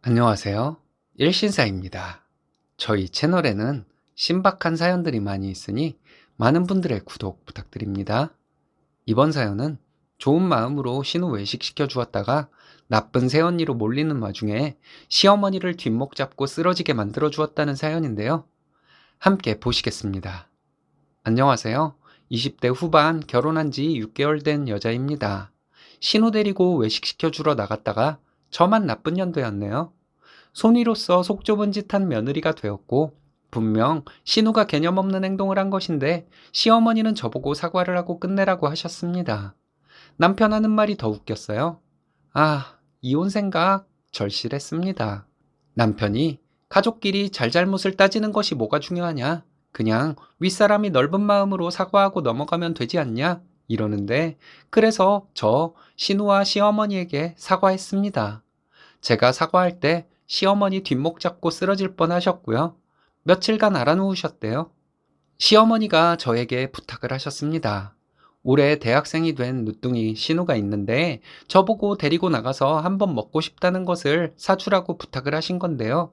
안녕하세요. 일신사입니다. 저희 채널에는 신박한 사연들이 많이 있으니 많은 분들의 구독 부탁드립니다. 이번 사연은 좋은 마음으로 신우 외식시켜 주었다가 나쁜 새언니로 몰리는 와중에 시어머니를 뒷목 잡고 쓰러지게 만들어 주었다는 사연인데요. 함께 보시겠습니다. 안녕하세요. 20대 후반 결혼한 지 6개월 된 여자입니다. 신우 데리고 외식시켜 주러 나갔다가 저만 나쁜 년도였네요. 손위로서 속 좁은 짓 한 며느리가 되었고 분명 신우가 개념 없는 행동을 한 것인데 시어머니는 저보고 사과를 하고 끝내라고 하셨습니다. 남편 하는 말이 더 웃겼어요. 아, 이혼 생각 절실했습니다. 남편이 가족끼리 잘잘못을 따지는 것이 뭐가 중요하냐? 그냥 윗사람이 넓은 마음으로 사과하고 넘어가면 되지 않냐? 이러는데 그래서 저 신우와 시어머니에게 사과했습니다. 제가 사과할 때 시어머니 뒷목 잡고 쓰러질 뻔 하셨고요. 며칠간 알아누우셨대요. 시어머니가 저에게 부탁을 하셨습니다. 올해 대학생이 된 늦둥이 신우가 있는데 저보고 데리고 나가서 한번 먹고 싶다는 것을 사주라고 부탁을 하신 건데요.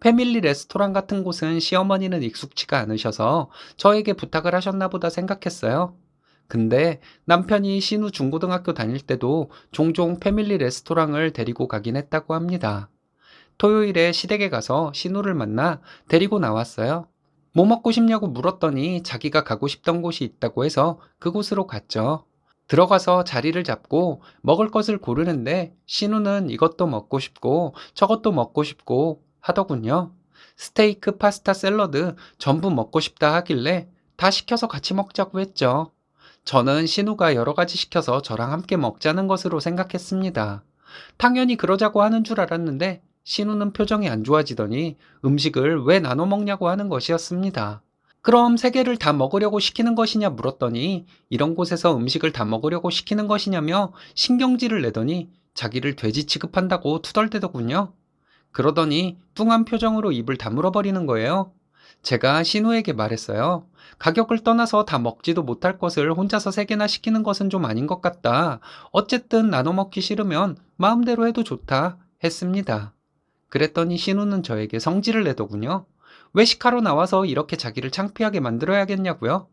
패밀리 레스토랑 같은 곳은 시어머니는 익숙치가 않으셔서 저에게 부탁을 하셨나 보다 생각했어요. 근데 남편이 신우 중고등학교 다닐 때도 종종 패밀리 레스토랑을 데리고 가긴 했다고 합니다. 토요일에 시댁에 가서 신우를 만나 데리고 나왔어요. 뭐 먹고 싶냐고 물었더니 자기가 가고 싶던 곳이 있다고 해서 그곳으로 갔죠. 들어가서 자리를 잡고 먹을 것을 고르는데 신우는 이것도 먹고 싶고 저것도 먹고 싶고 하더군요. 스테이크, 파스타, 샐러드 전부 먹고 싶다 하길래 다 시켜서 같이 먹자고 했죠. 저는 신우가 여러 가지 시켜서 저랑 함께 먹자는 것으로 생각했습니다. 당연히 그러자고 하는 줄 알았는데 신우는 표정이 안 좋아지더니 음식을 왜 나눠 먹냐고 하는 것이었습니다. 그럼 세 개를 다 먹으려고 시키는 것이냐 물었더니 이런 곳에서 음식을 다 먹으려고 시키는 것이냐며 신경질을 내더니 자기를 돼지 취급한다고 투덜대더군요. 그러더니 뚱한 표정으로 입을 다물어 버리는 거예요. 제가 신우에게 말했어요. 가격을 떠나서 다 먹지도 못할 것을 혼자서 세 개나 시키는 것은 좀 아닌 것 같다. 어쨌든 나눠 먹기 싫으면 마음대로 해도 좋다. 했습니다. 그랬더니 신우는 저에게 성질을 내더군요. 외식하러 나와서 이렇게 자기를 창피하게 만들어야겠냐고요?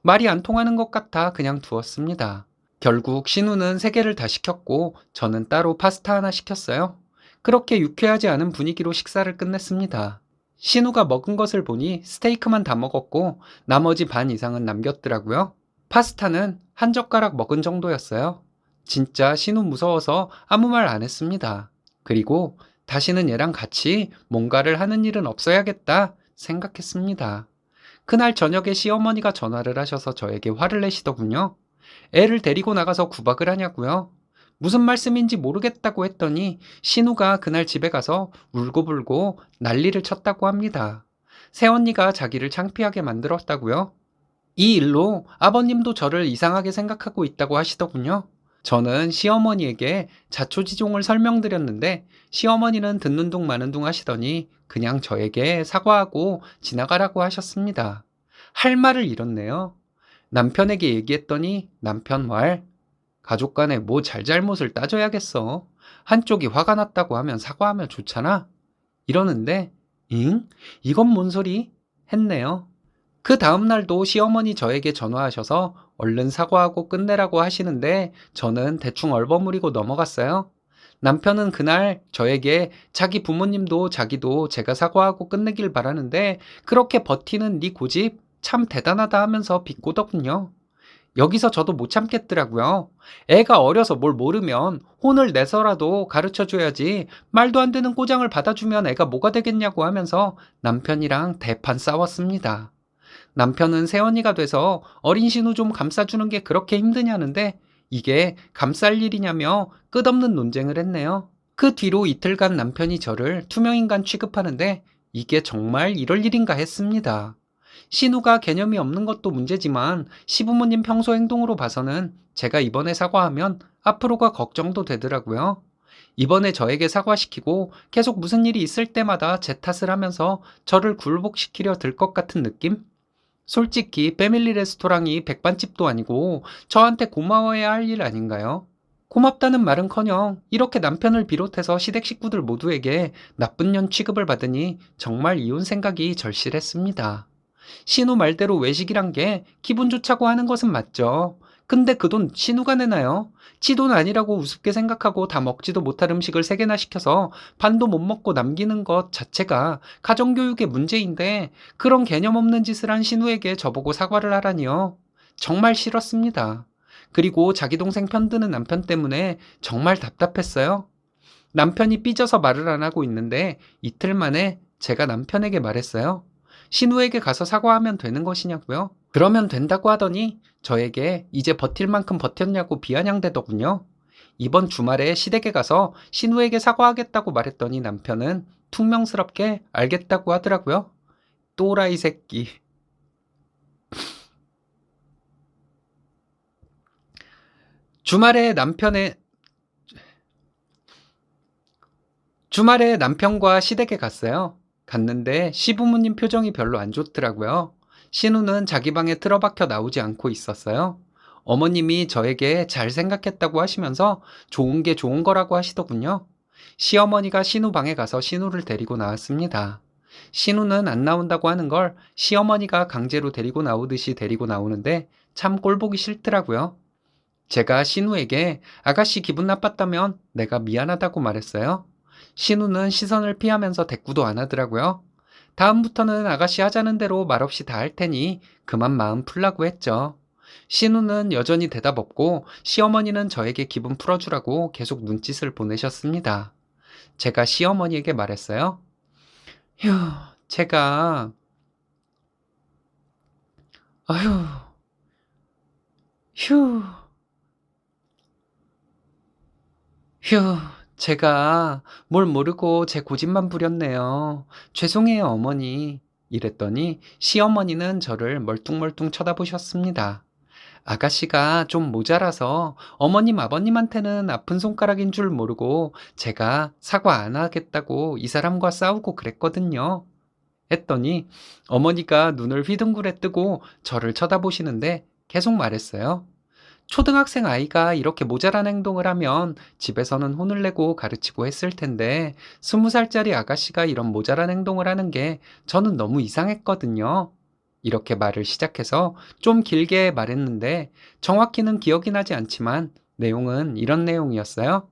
말이 안 통하는 것 같아 그냥 두었습니다. 결국 신우는 세 개를 다 시켰고 저는 따로 파스타 하나 시켰어요. 그렇게 유쾌하지 않은 분위기로 식사를 끝냈습니다. 신우가 먹은 것을 보니 스테이크만 다 먹었고 나머지 반 이상은 남겼더라고요. 파스타는 한 젓가락 먹은 정도였어요. 진짜 신우 무서워서 아무 말 안 했습니다. 그리고 다시는 얘랑 같이 뭔가를 하는 일은 없어야겠다 생각했습니다. 그날 저녁에 시어머니가 전화를 하셔서 저에게 화를 내시더군요. 애를 데리고 나가서 구박을 하냐고요? 무슨 말씀인지 모르겠다고 했더니 신우가 그날 집에 가서 울고불고 난리를 쳤다고 합니다. 새언니가 자기를 창피하게 만들었다고요? 이 일로 아버님도 저를 이상하게 생각하고 있다고 하시더군요. 저는 시어머니에게 자초지종을 설명드렸는데 시어머니는 듣는 둥 마는 둥 하시더니 그냥 저에게 사과하고 지나가라고 하셨습니다. 할 말을 잃었네요. 남편에게 얘기했더니 남편 말, 가족 간에 뭐 잘잘못을 따져야겠어. 한쪽이 화가 났다고 하면 사과하면 좋잖아. 이러는데, 잉? 이건 뭔 소리? 했네요. 그 다음 날도 시어머니 저에게 전화하셔서 얼른 사과하고 끝내라고 하시는데 저는 대충 얼버무리고 넘어갔어요. 남편은 그날 저에게 자기 부모님도 자기도 제가 사과하고 끝내길 바라는데 그렇게 버티는 네 고집 참 대단하다 하면서 비꼬더군요. 여기서 저도 못 참겠더라고요. 애가 어려서 뭘 모르면 혼을 내서라도 가르쳐 줘야지 말도 안 되는 꼬장을 받아주면 애가 뭐가 되겠냐고 하면서 남편이랑 대판 싸웠습니다. 남편은 새언니가 돼서 어린 신우 좀 감싸주는 게 그렇게 힘드냐는데 이게 감쌀 일이냐며 끝없는 논쟁을 했네요. 그 뒤로 이틀간 남편이 저를 투명인간 취급하는데 이게 정말 이럴 일인가 했습니다. 신우가 개념이 없는 것도 문제지만 시부모님 평소 행동으로 봐서는 제가 이번에 사과하면 앞으로가 걱정도 되더라고요. 이번에 저에게 사과시키고 계속 무슨 일이 있을 때마다 제 탓을 하면서 저를 굴복시키려 들 것 같은 느낌? 솔직히 패밀리 레스토랑이 백반집도 아니고 저한테 고마워해야 할 일 아닌가요? 고맙다는 말은커녕 이렇게 남편을 비롯해서 시댁 식구들 모두에게 나쁜 년 취급을 받으니 정말 이혼 생각이 절실했습니다. 신우 말대로 외식이란 게 기분 좋자고 하는 것은 맞죠. 근데 그 돈 신우가 내나요? 지 돈 아니라고 우습게 생각하고 다 먹지도 못할 음식을 3개나 시켜서 반도 못 먹고 남기는 것 자체가 가정교육의 문제인데 그런 개념 없는 짓을 한 신우에게 저보고 사과를 하라니요. 정말 싫었습니다. 그리고 자기 동생 편드는 남편 때문에 정말 답답했어요. 남편이 삐져서 말을 안 하고 있는데 이틀 만에 제가 남편에게 말했어요. 신우에게 가서 사과하면 되는 것이냐고요? 그러면 된다고 하더니 저에게 이제 버틸 만큼 버텼냐고 비아냥대더군요. 이번 주말에 시댁에 가서 신우에게 사과하겠다고 말했더니 남편은 퉁명스럽게 알겠다고 하더라고요. 또라이 새끼. 주말에 남편의 주말에 남편과 시댁에 갔어요. 갔는데 시부모님 표정이 별로 안 좋더라고요. 신우는 자기 방에 틀어박혀 나오지 않고 있었어요. 어머님이 저에게 잘 생각했다고 하시면서 좋은 게 좋은 거라고 하시더군요. 시어머니가 신우 방에 가서 신우를 데리고 나왔습니다. 신우는 안 나온다고 하는 걸 시어머니가 강제로 데리고 나오듯이 데리고 나오는데 참 꼴보기 싫더라고요. 제가 신우에게 아가씨 기분 나빴다면 내가 미안하다고 말했어요. 신우는 시선을 피하면서 대꾸도 안 하더라고요. 다음부터는 아가씨 하자는 대로 말없이 다 할 테니 그만 마음 풀라고 했죠. 신우는 여전히 대답 없고 시어머니는 저에게 기분 풀어주라고 계속 눈짓을 보내셨습니다. 제가 시어머니에게 말했어요. 휴, 제가, 아휴, 휴, 휴, 제가 뭘 모르고 제 고집만 부렸네요. 죄송해요, 어머니. 이랬더니 시어머니는 저를 멀뚱멀뚱 쳐다보셨습니다. 아가씨가 좀 모자라서 어머님, 아버님한테는 아픈 손가락인 줄 모르고 제가 사과 안 하겠다고 이 사람과 싸우고 그랬거든요. 했더니 어머니가 눈을 휘둥그레 뜨고 저를 쳐다보시는데 계속 말했어요. 초등학생 아이가 이렇게 모자란 행동을 하면 집에서는 혼을 내고 가르치고 했을 텐데 20살짜리 아가씨가 이런 모자란 행동을 하는 게 저는 너무 이상했거든요. 이렇게 말을 시작해서 좀 길게 말했는데 정확히는 기억이 나지 않지만 내용은 이런 내용이었어요.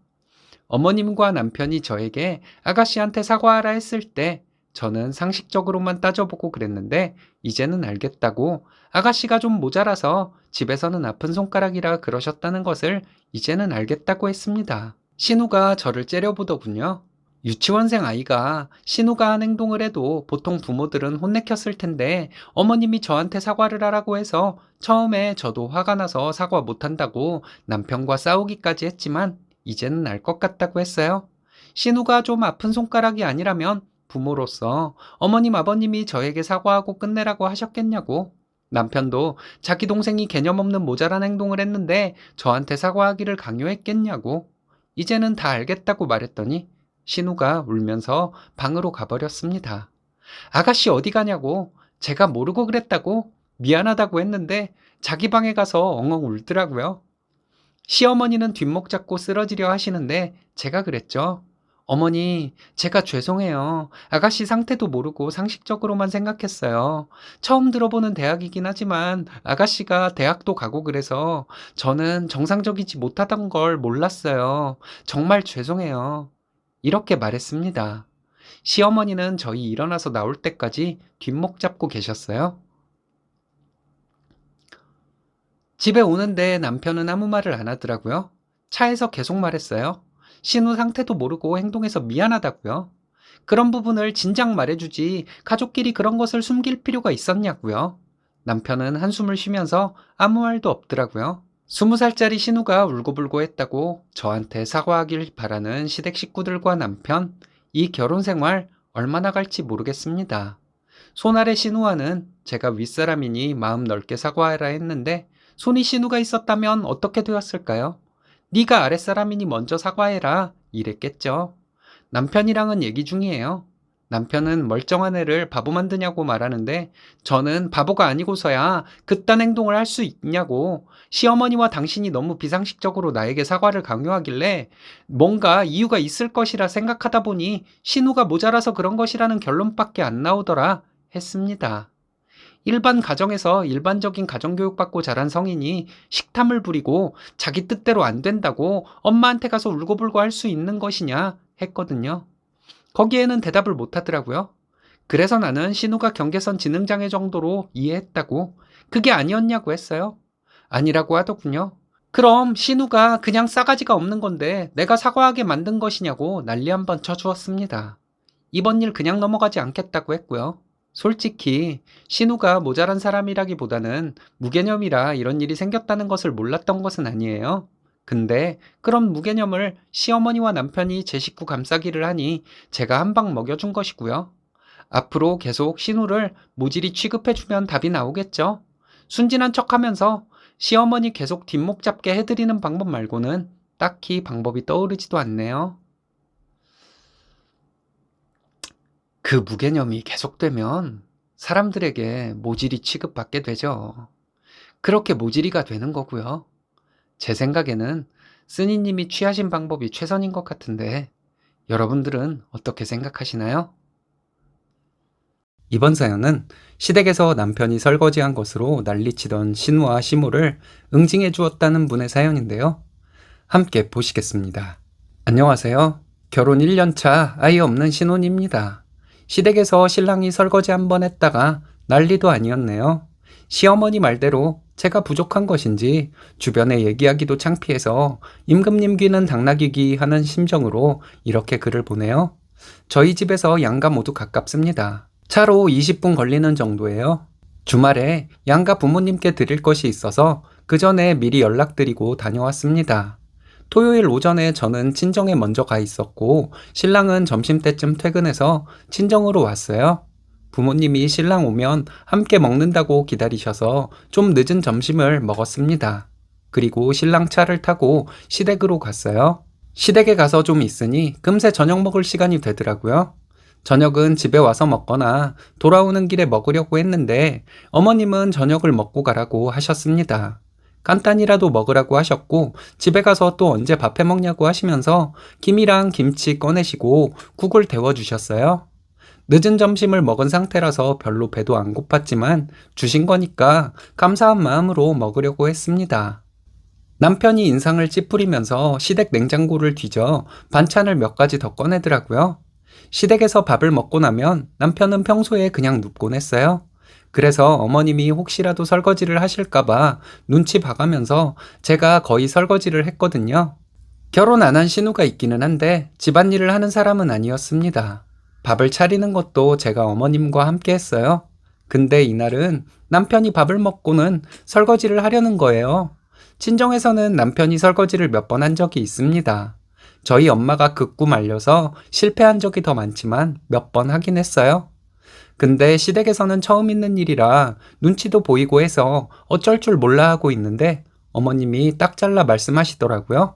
어머님과 남편이 저에게 아가씨한테 사과하라 했을 때 저는 상식적으로만 따져보고 그랬는데 이제는 알겠다고 아가씨가 좀 모자라서 집에서는 아픈 손가락이라 그러셨다는 것을 이제는 알겠다고 했습니다. 신우가 저를 째려보더군요. 유치원생 아이가 신우가 한 행동을 해도 보통 부모들은 혼내켰을 텐데 어머님이 저한테 사과를 하라고 해서 처음에 저도 화가 나서 사과 못한다고 남편과 싸우기까지 했지만 이제는 알 것 같다고 했어요. 신우가 좀 아픈 손가락이 아니라면 부모로서 어머님 아버님이 저에게 사과하고 끝내라고 하셨겠냐고. 남편도 자기 동생이 개념 없는 모자란 행동을 했는데 저한테 사과하기를 강요했겠냐고. 이제는 다 알겠다고 말했더니 신우가 울면서 방으로 가버렸습니다. 아가씨 어디 가냐고 제가 모르고 그랬다고 미안하다고 했는데 자기 방에 가서 엉엉 울더라고요. 시어머니는 뒷목 잡고 쓰러지려 하시는데 제가 그랬죠. 어머니, 제가 죄송해요. 아가씨 상태도 모르고 상식적으로만 생각했어요. 처음 들어보는 대학이긴 하지만 아가씨가 대학도 가고 그래서 저는 정상적이지 못하던 걸 몰랐어요. 정말 죄송해요. 이렇게 말했습니다. 시어머니는 저희 일어나서 나올 때까지 뒷목 잡고 계셨어요. 집에 오는데 남편은 아무 말을 안 하더라고요. 차에서 계속 말했어요. 신우 상태도 모르고 행동해서 미안하다고요. 그런 부분을 진작 말해주지 가족끼리 그런 것을 숨길 필요가 있었냐고요. 남편은 한숨을 쉬면서 아무 말도 없더라고요. 20살짜리 신우가 울고불고 했다고 저한테 사과하길 바라는 시댁 식구들과 남편, 이 결혼 생활 얼마나 갈지 모르겠습니다. 손아래 신우와는 제가 윗사람이니 마음 넓게 사과하라 했는데 손이 신우가 있었다면 어떻게 되었을까요? 네가 아랫사람이니 먼저 사과해라 이랬겠죠. 남편이랑은 얘기 중이에요. 남편은 멀쩡한 애를 바보 만드냐고 말하는데 저는 바보가 아니고서야 그딴 행동을 할 수 있냐고, 시어머니와 당신이 너무 비상식적으로 나에게 사과를 강요하길래 뭔가 이유가 있을 것이라 생각하다 보니 신우가 모자라서 그런 것이라는 결론밖에 안 나오더라 했습니다. 일반 가정에서 일반적인 가정교육받고 자란 성인이 식탐을 부리고 자기 뜻대로 안 된다고 엄마한테 가서 울고불고 할 수 있는 것이냐 했거든요. 거기에는 대답을 못 하더라고요. 그래서 나는 신우가 경계선 지능장애 정도로 이해했다고, 그게 아니었냐고 했어요. 아니라고 하더군요. 그럼 신우가 그냥 싸가지가 없는 건데 내가 사과하게 만든 것이냐고 난리 한번 쳐주었습니다. 이번 일 그냥 넘어가지 않겠다고 했고요. 솔직히 신우가 모자란 사람이라기보다는 무개념이라 이런 일이 생겼다는 것을 몰랐던 것은 아니에요. 근데 그런 무개념을 시어머니와 남편이 제 식구 감싸기를 하니 제가 한 방 먹여준 것이고요. 앞으로 계속 신우를 모질이 취급해주면 답이 나오겠죠. 순진한 척하면서 시어머니 계속 뒷목 잡게 해드리는 방법 말고는 딱히 방법이 떠오르지도 않네요. 그 무개념이 계속되면 사람들에게 모질이 취급받게 되죠. 그렇게 모질이가 되는 거고요. 제 생각에는 쓰니님이 취하신 방법이 최선인 것 같은데 여러분들은 어떻게 생각하시나요? 이번 사연은 시댁에서 남편이 설거지한 것으로 난리치던 신우와 시모를 응징해 주었다는 분의 사연인데요. 함께 보시겠습니다. 안녕하세요. 결혼 1년차 아이 없는 신혼입니다. 시댁에서 신랑이 설거지 한번 했다가 난리도 아니었네요. 시어머니 말대로 제가 부족한 것인지 주변에 얘기하기도 창피해서 임금님 귀는 당나귀 하는 심정으로 이렇게 글을 보내요. 저희 집에서 양가 모두 가깝습니다. 차로 20분 걸리는 정도예요. 주말에 양가 부모님께 드릴 것이 있어서 그 전에 미리 연락드리고 다녀왔습니다. 토요일 오전에 저는 친정에 먼저 가 있었고 신랑은 점심때쯤 퇴근해서 친정으로 왔어요. 부모님이 신랑 오면 함께 먹는다고 기다리셔서 좀 늦은 점심을 먹었습니다. 그리고 신랑 차를 타고 시댁으로 갔어요. 시댁에 가서 좀 있으니 금세 저녁 먹을 시간이 되더라고요. 저녁은 집에 와서 먹거나 돌아오는 길에 먹으려고 했는데 어머님은 저녁을 먹고 가라고 하셨습니다. 간단히라도 먹으라고 하셨고 집에 가서 또 언제 밥 해 먹냐고 하시면서 김이랑 김치 꺼내시고 국을 데워주셨어요. 늦은 점심을 먹은 상태라서 별로 배도 안 고팠지만 주신 거니까 감사한 마음으로 먹으려고 했습니다. 남편이 인상을 찌푸리면서 시댁 냉장고를 뒤져 반찬을 몇 가지 더 꺼내더라고요. 시댁에서 밥을 먹고 나면 남편은 평소에 그냥 눕곤 했어요. 그래서 어머님이 혹시라도 설거지를 하실까봐 눈치 봐가면서 제가 거의 설거지를 했거든요. 결혼 안 한 신우가 있기는 한데 집안일을 하는 사람은 아니었습니다. 밥을 차리는 것도 제가 어머님과 함께 했어요. 근데 이날은 남편이 밥을 먹고는 설거지를 하려는 거예요. 친정에서는 남편이 설거지를 몇 번 한 적이 있습니다. 저희 엄마가 극구 말려서 실패한 적이 더 많지만 몇 번 하긴 했어요. 근데 시댁에서는 처음 있는 일이라 눈치도 보이고 해서 어쩔 줄 몰라 하고 있는데 어머님이 딱 잘라 말씀하시더라고요.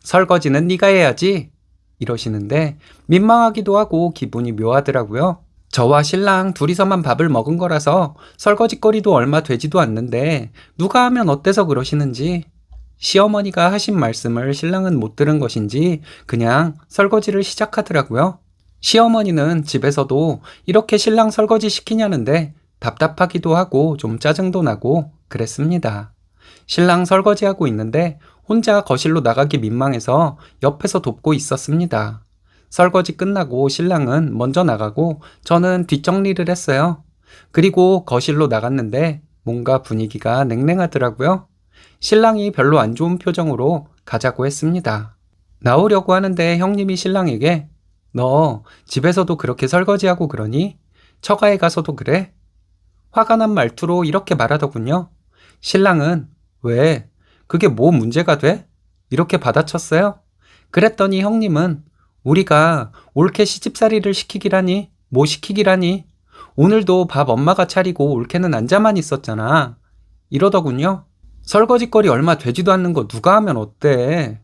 설거지는 네가 해야지 이러시는데 민망하기도 하고 기분이 묘하더라고요. 저와 신랑 둘이서만 밥을 먹은 거라서 설거지거리도 얼마 되지도 않는데 누가 하면 어때서 그러시는지, 시어머니가 하신 말씀을 신랑은 못 들은 것인지 그냥 설거지를 시작하더라고요. 시어머니는 집에서도 이렇게 신랑 설거지 시키냐는데 답답하기도 하고 좀 짜증도 나고 그랬습니다. 신랑 설거지하고 있는데 혼자 거실로 나가기 민망해서 옆에서 돕고 있었습니다. 설거지 끝나고 신랑은 먼저 나가고 저는 뒷정리를 했어요. 그리고 거실로 나갔는데 뭔가 분위기가 냉랭하더라고요. 신랑이 별로 안 좋은 표정으로 가자고 했습니다. 나오려고 하는데 형님이 신랑에게 너 집에서도 그렇게 설거지하고 그러니? 처가에 가서도 그래? 화가 난 말투로 이렇게 말하더군요. 신랑은 왜? 그게 뭐 문제가 돼? 이렇게 받아쳤어요. 그랬더니 형님은 우리가 올케 시집살이를 시키기라니? 뭐 시키기라니? 오늘도 밥 엄마가 차리고 올케는 앉아만 있었잖아. 이러더군요. 설거지거리 얼마 되지도 않는 거 누가 하면 어때?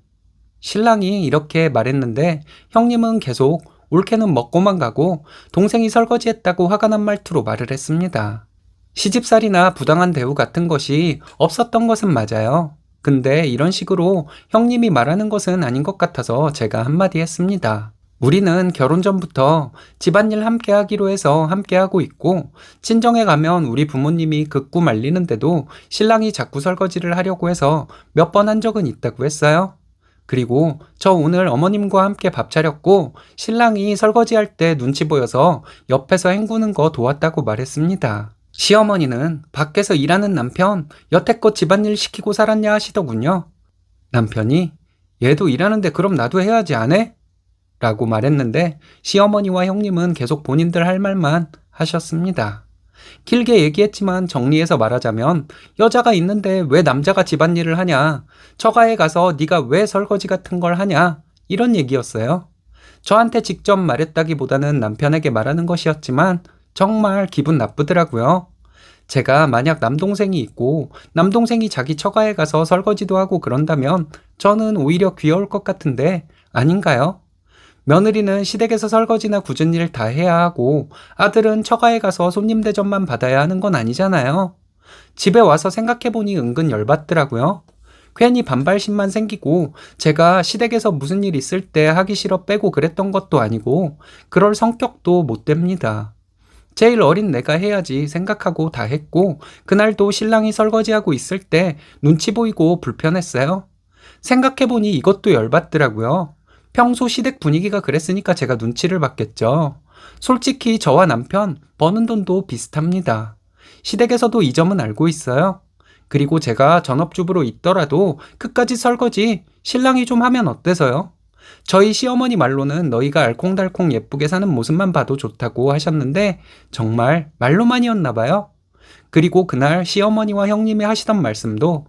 신랑이 이렇게 말했는데 형님은 계속 올케는 먹고만 가고 동생이 설거지했다고 화가 난 말투로 말을 했습니다. 시집살이나 부당한 대우 같은 것이 없었던 것은 맞아요. 근데 이런 식으로 형님이 말하는 것은 아닌 것 같아서 제가 한마디 했습니다. 우리는 결혼 전부터 집안일 함께 하기로 해서 함께 하고 있고, 친정에 가면 우리 부모님이 극구 말리는데도 신랑이 자꾸 설거지를 하려고 해서 몇 번 한 적은 있다고 했어요. 그리고 저 오늘 어머님과 함께 밥 차렸고 신랑이 설거지할 때 눈치 보여서 옆에서 헹구는 거 도왔다고 말했습니다. 시어머니는 밖에서 일하는 남편 여태껏 집안일 시키고 살았냐 하시더군요. 남편이 얘도 일하는데 그럼 나도 해야지 안 해? 라고 말했는데 시어머니와 형님은 계속 본인들 할 말만 하셨습니다. 길게 얘기했지만 정리해서 말하자면 여자가 있는데 왜 남자가 집안일을 하냐, 처가에 가서 네가 왜 설거지 같은 걸 하냐, 이런 얘기였어요. 저한테 직접 말했다기보다는 남편에게 말하는 것이었지만 정말 기분 나쁘더라고요. 제가 만약 남동생이 있고 남동생이 자기 처가에 가서 설거지도 하고 그런다면 저는 오히려 귀여울 것 같은데 아닌가요? 며느리는 시댁에서 설거지나 굳은 일 다 해야 하고 아들은 처가에 가서 손님 대접만 받아야 하는 건 아니잖아요. 집에 와서 생각해보니 은근 열받더라고요. 괜히 반발심만 생기고 제가 시댁에서 무슨 일 있을 때 하기 싫어 빼고 그랬던 것도 아니고 그럴 성격도 못 됩니다. 제일 어린 내가 해야지 생각하고 다 했고 그날도 신랑이 설거지하고 있을 때 눈치 보이고 불편했어요. 생각해보니 이것도 열받더라고요. 평소 시댁 분위기가 그랬으니까 제가 눈치를 봤겠죠. 솔직히 저와 남편 버는 돈도 비슷합니다. 시댁에서도 이 점은 알고 있어요. 그리고 제가 전업주부로 있더라도 끝까지 설거지 신랑이 좀 하면 어때서요? 저희 시어머니 말로는 너희가 알콩달콩 예쁘게 사는 모습만 봐도 좋다고 하셨는데 정말 말로만이었나 봐요. 그리고 그날 시어머니와 형님이 하시던 말씀도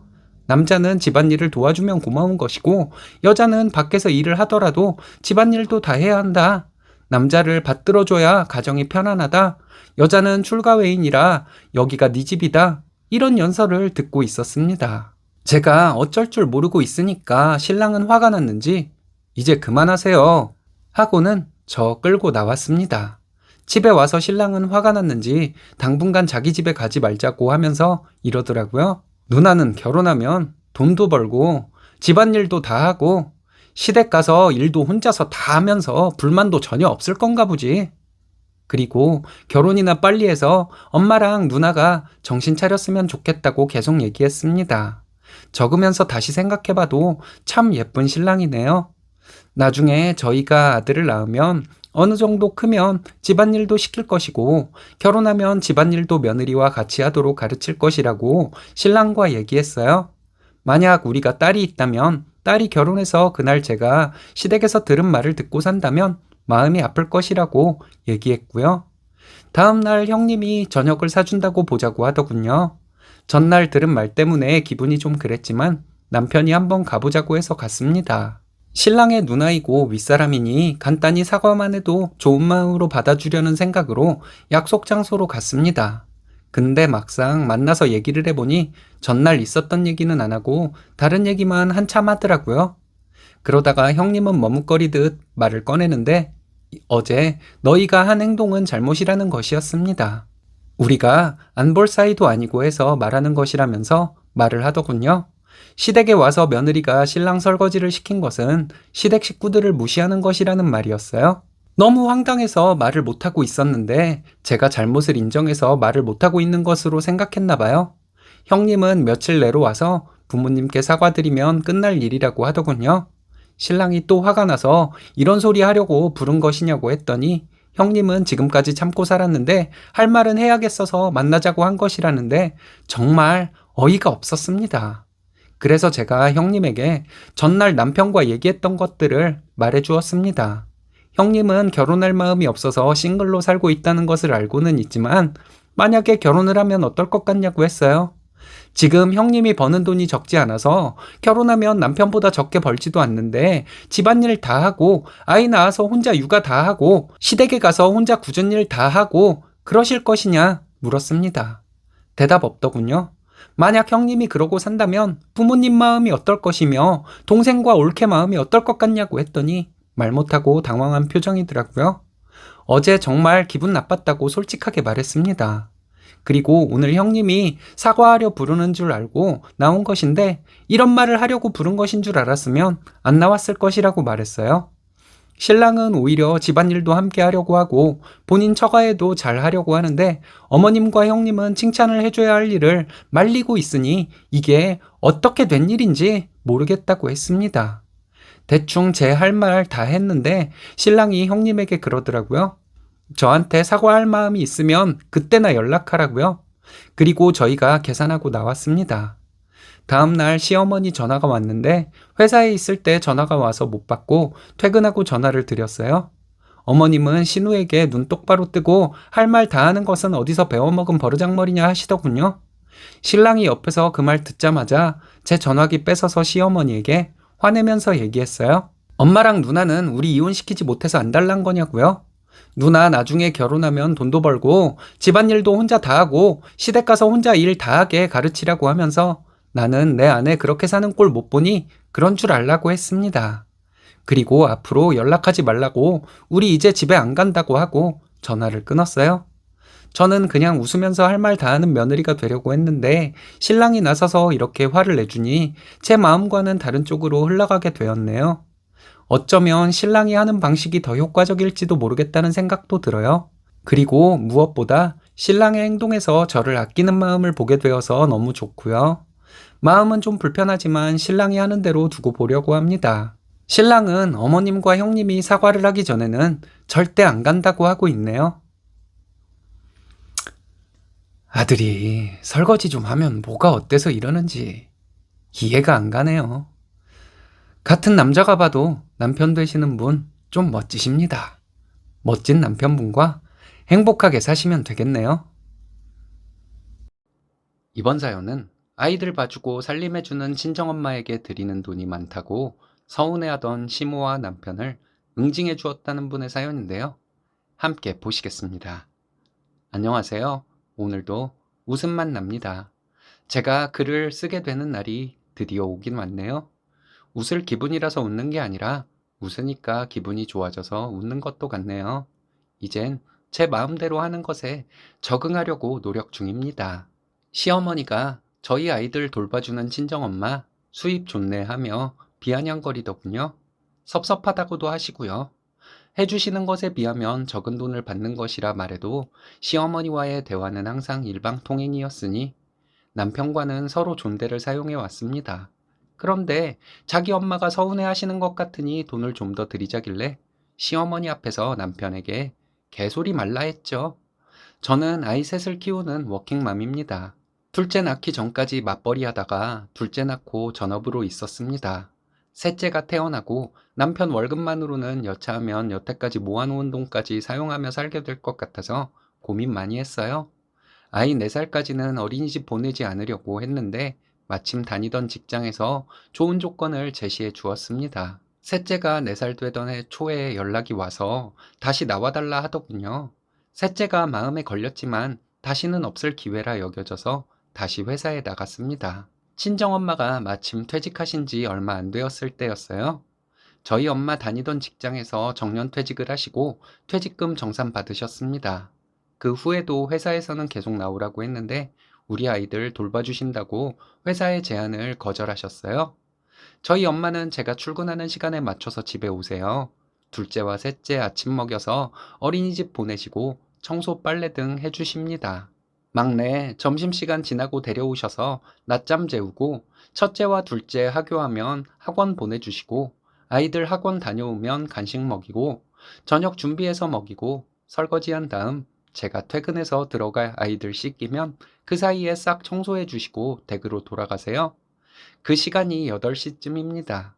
남자는 집안일을 도와주면 고마운 것이고 여자는 밖에서 일을 하더라도 집안일도 다 해야 한다. 남자를 받들어줘야 가정이 편안하다. 여자는 출가외인이라 여기가 네 집이다. 이런 연설을 듣고 있었습니다. 제가 어쩔 줄 모르고 있으니까 신랑은 화가 났는지 이제 그만하세요 하고는 저 끌고 나왔습니다. 집에 와서 신랑은 화가 났는지 당분간 자기 집에 가지 말자고 하면서 이러더라고요. 누나는 결혼하면 돈도 벌고 집안일도 다 하고 시댁 가서 일도 혼자서 다 하면서 불만도 전혀 없을 건가 보지. 그리고 결혼이나 빨리 해서 엄마랑 누나가 정신 차렸으면 좋겠다고 계속 얘기했습니다. 적으면서 다시 생각해봐도 참 예쁜 신랑이네요. 나중에 저희가 아들을 낳으면 어느 정도 크면 집안일도 시킬 것이고 결혼하면 집안일도 며느리와 같이 하도록 가르칠 것이라고 신랑과 얘기했어요. 만약 우리가 딸이 있다면 딸이 결혼해서 그날 제가 시댁에서 들은 말을 듣고 산다면 마음이 아플 것이라고 얘기했고요. 다음날 형님이 저녁을 사준다고 보자고 하더군요. 전날 들은 말 때문에 기분이 좀 그랬지만 남편이 한번 가보자고 해서 갔습니다. 신랑의 누나이고 윗사람이니 간단히 사과만 해도 좋은 마음으로 받아주려는 생각으로 약속 장소로 갔습니다. 근데 막상 만나서 얘기를 해보니 전날 있었던 얘기는 안 하고 다른 얘기만 한참 하더라고요. 그러다가 형님은 머뭇거리듯 말을 꺼내는데 어제 너희가 한 행동은 잘못이라는 것이었습니다. 우리가 안 볼 사이도 아니고 해서 말하는 것이라면서 말을 하더군요. 시댁에 와서 며느리가 신랑 설거지를 시킨 것은 시댁 식구들을 무시하는 것이라는 말이었어요. 너무 황당해서 말을 못하고 있었는데 제가 잘못을 인정해서 말을 못하고 있는 것으로 생각했나 봐요. 형님은 며칠 내로 와서 부모님께 사과드리면 끝날 일이라고 하더군요. 신랑이 또 화가 나서 이런 소리 하려고 부른 것이냐고 했더니 형님은 지금까지 참고 살았는데 할 말은 해야겠어서 만나자고 한 것이라는데 정말 어이가 없었습니다. 그래서 제가 형님에게 전날 남편과 얘기했던 것들을 말해 주었습니다. 형님은 결혼할 마음이 없어서 싱글로 살고 있다는 것을 알고는 있지만 만약에 결혼을 하면 어떨 것 같냐고 했어요. 지금 형님이 버는 돈이 적지 않아서 결혼하면 남편보다 적게 벌지도 않는데 집안일 다 하고 아이 낳아서 혼자 육아 다 하고 시댁에 가서 혼자 굳은 일 다 하고 그러실 것이냐 물었습니다. 대답 없더군요. 만약 형님이 그러고 산다면 부모님 마음이 어떨 것이며 동생과 올케 마음이 어떨 것 같냐고 했더니 말 못하고 당황한 표정이더라고요. 어제 정말 기분 나빴다고 솔직하게 말했습니다. 그리고 오늘 형님이 사과하려 부르는 줄 알고 나온 것인데 이런 말을 하려고 부른 것인 줄 알았으면 안 나왔을 것이라고 말했어요. 신랑은 오히려 집안일도 함께 하려고 하고 본인 처가에도 잘 하려고 하는데 어머님과 형님은 칭찬을 해줘야 할 일을 말리고 있으니 이게 어떻게 된 일인지 모르겠다고 했습니다. 대충 제 할 말 다 했는데 신랑이 형님에게 그러더라고요. 저한테 사과할 마음이 있으면 그때나 연락하라고요. 그리고 저희가 계산하고 나왔습니다. 다음날 시어머니 전화가 왔는데 회사에 있을 때 전화가 와서 못 받고 퇴근하고 전화를 드렸어요. 어머님은 신우에게 눈 똑바로 뜨고 할 말 다 하는 것은 어디서 배워먹은 버르장머리냐 하시더군요. 신랑이 옆에서 그 말 듣자마자 제 전화기 뺏어서 시어머니에게 화내면서 얘기했어요. 엄마랑 누나는 우리 이혼시키지 못해서 안달난 거냐고요? 누나 나중에 결혼하면 돈도 벌고 집안일도 혼자 다 하고 시댁 가서 혼자 일 다 하게 가르치라고 하면서 나는 내 아내 그렇게 사는 꼴 못 보니 그런 줄 알라고 했습니다. 그리고 앞으로 연락하지 말라고 우리 이제 집에 안 간다고 하고 전화를 끊었어요. 저는 그냥 웃으면서 할 말 다 하는 며느리가 되려고 했는데 신랑이 나서서 이렇게 화를 내주니 제 마음과는 다른 쪽으로 흘러가게 되었네요. 어쩌면 신랑이 하는 방식이 더 효과적일지도 모르겠다는 생각도 들어요. 그리고 무엇보다 신랑의 행동에서 저를 아끼는 마음을 보게 되어서 너무 좋고요. 마음은 좀 불편하지만 신랑이 하는 대로 두고 보려고 합니다. 신랑은 어머님과 형님이 사과를 하기 전에는 절대 안 간다고 하고 있네요. 아들이 설거지 좀 하면 뭐가 어때서 이러는지 이해가 안 가네요. 같은 남자가 봐도 남편 되시는 분 좀 멋지십니다. 멋진 남편분과 행복하게 사시면 되겠네요. 이번 사연은 아이들 봐주고 살림해주는 친정엄마에게 드리는 돈이 많다고 서운해하던 시모와 남편을 응징해 주었다는 분의 사연인데요. 함께 보시겠습니다. 안녕하세요. 오늘도 웃음만 납니다. 제가 글을 쓰게 되는 날이 드디어 오긴 왔네요. 웃을 기분이라서 웃는 게 아니라 웃으니까 기분이 좋아져서 웃는 것도 같네요. 이젠 제 마음대로 하는 것에 적응하려고 노력 중입니다. 시어머니가 저희 아이들 돌봐주는 친정엄마 수입 좋네 하며 비아냥거리더군요. 섭섭하다고도 하시고요. 해주시는 것에 비하면 적은 돈을 받는 것이라 말해도 시어머니와의 대화는 항상 일방통행이었으니 남편과는 서로 존대를 사용해 왔습니다. 그런데 자기 엄마가 서운해 하시는 것 같으니 돈을 좀 더 드리자길래 시어머니 앞에서 남편에게 개소리 말라 했죠. 저는 아이 셋을 키우는 워킹맘입니다. 둘째 낳기 전까지 맞벌이 하다가 둘째 낳고 전업으로 있었습니다. 셋째가 태어나고 남편 월급만으로는 여차하면 여태까지 모아놓은 돈까지 사용하며 살게 될 것 같아서 고민 많이 했어요. 아이 4살까지는 어린이집 보내지 않으려고 했는데 마침 다니던 직장에서 좋은 조건을 제시해 주었습니다. 셋째가 4살 되던 해 초에 연락이 와서 다시 나와달라 하더군요. 셋째가 마음에 걸렸지만 다시는 없을 기회라 여겨져서 다시 회사에 나갔습니다. 친정엄마가 마침 퇴직하신 지 얼마 안 되었을 때였어요. 저희 엄마 다니던 직장에서 정년퇴직을 하시고 퇴직금 정산 받으셨습니다. 그 후에도 회사에서는 계속 나오라고 했는데 우리 아이들 돌봐주신다고 회사의 제안을 거절하셨어요. 저희 엄마는 제가 출근하는 시간에 맞춰서 집에 오세요. 둘째와 셋째 아침 먹여서 어린이집 보내시고 청소 빨래 등 해주십니다. 막내 점심시간 지나고 데려오셔서 낮잠 재우고 첫째와 둘째 학교하면 학원 보내주시고 아이들 학원 다녀오면 간식 먹이고 저녁 준비해서 먹이고 설거지한 다음 제가 퇴근해서 들어갈 아이들 씻기면 그 사이에 싹 청소해 주시고 댁으로 돌아가세요. 그 시간이 8시쯤입니다.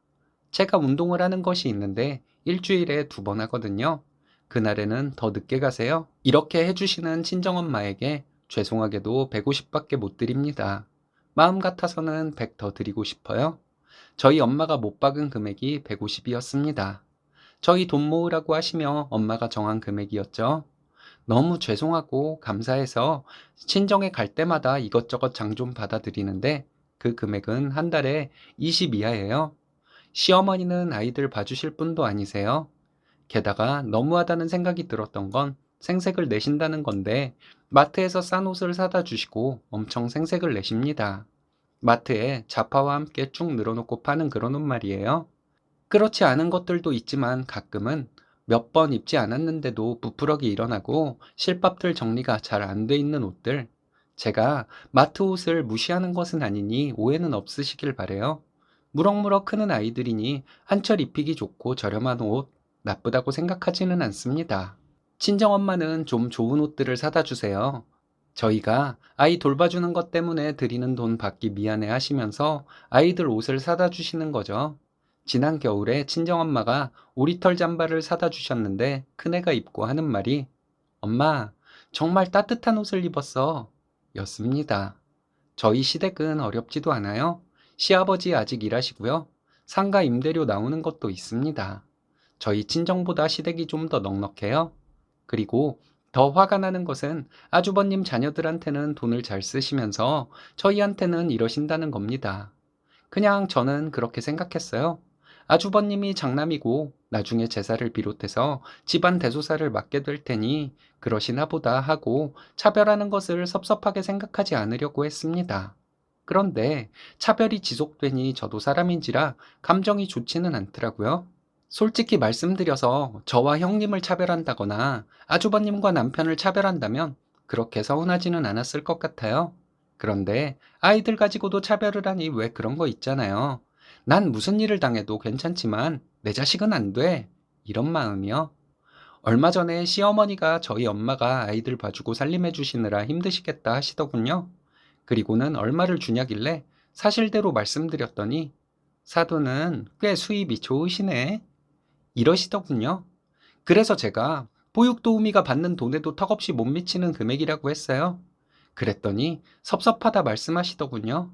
제가 운동을 하는 것이 있는데 일주일에 2번 하거든요. 그날에는 더 늦게 가세요. 이렇게 해주시는 친정엄마에게 죄송하게도 150밖에 못 드립니다. 마음 같아서는 100 더 드리고 싶어요. 저희 엄마가 못 박은 금액이 150이었습니다. 저희 돈 모으라고 하시며 엄마가 정한 금액이었죠. 너무 죄송하고 감사해서 친정에 갈 때마다 이것저것 장 좀 받아드리는데 그 금액은 한 달에 20 이하예요. 시어머니는 아이들 봐주실 분도 아니세요. 게다가 너무하다는 생각이 들었던 건 생색을 내신다는 건데 마트에서 싼 옷을 사다 주시고 엄청 생색을 내십니다. 마트에 자파와 함께 쭉 늘어놓고 파는 그런 옷 말이에요. 그렇지 않은 것들도 있지만 가끔은 몇 번 입지 않았는데도 부풀억이 일어나고 실밥들 정리가 잘 안 돼 있는 옷들. 제가 마트 옷을 무시하는 것은 아니니 오해는 없으시길 바래요. 무럭무럭 크는 아이들이니 한철 입히기 좋고 저렴한 옷 나쁘다고 생각하지는 않습니다. 친정엄마는 좀 좋은 옷들을 사다 주세요. 저희가 아이 돌봐주는 것 때문에 드리는 돈 받기 미안해 하시면서 아이들 옷을 사다 주시는 거죠. 지난 겨울에 친정엄마가 오리털 잠바를 사다 주셨는데 큰애가 입고 하는 말이 엄마, 정말 따뜻한 옷을 입었어. 였습니다. 저희 시댁은 어렵지도 않아요. 시아버지 아직 일하시고요. 상가 임대료 나오는 것도 있습니다. 저희 친정보다 시댁이 좀 더 넉넉해요. 그리고 더 화가 나는 것은 아주버님 자녀들한테는 돈을 잘 쓰시면서 저희한테는 이러신다는 겁니다. 그냥 저는 그렇게 생각했어요. 아주버님이 장남이고 나중에 제사를 비롯해서 집안 대소사를 맡게 될 테니 그러시나 보다 하고 차별하는 것을 섭섭하게 생각하지 않으려고 했습니다. 그런데 차별이 지속되니 저도 사람인지라 감정이 좋지는 않더라고요. 솔직히 말씀드려서 저와 형님을 차별한다거나 아주버님과 남편을 차별한다면 그렇게 서운하지는 않았을 것 같아요. 그런데 아이들 가지고도 차별을 하니 왜 그런 거 있잖아요. 난 무슨 일을 당해도 괜찮지만 내 자식은 안 돼. 이런 마음이요. 얼마 전에 시어머니가 저희 엄마가 아이들 봐주고 살림해 주시느라 힘드시겠다 하시더군요. 그리고는 얼마를 주냐길래 사실대로 말씀드렸더니 사돈은 꽤 수입이 좋으시네. 이러시더군요. 그래서 제가 보육도우미가 받는 돈에도 턱없이 못 미치는 금액이라고 했어요. 그랬더니 섭섭하다 말씀하시더군요.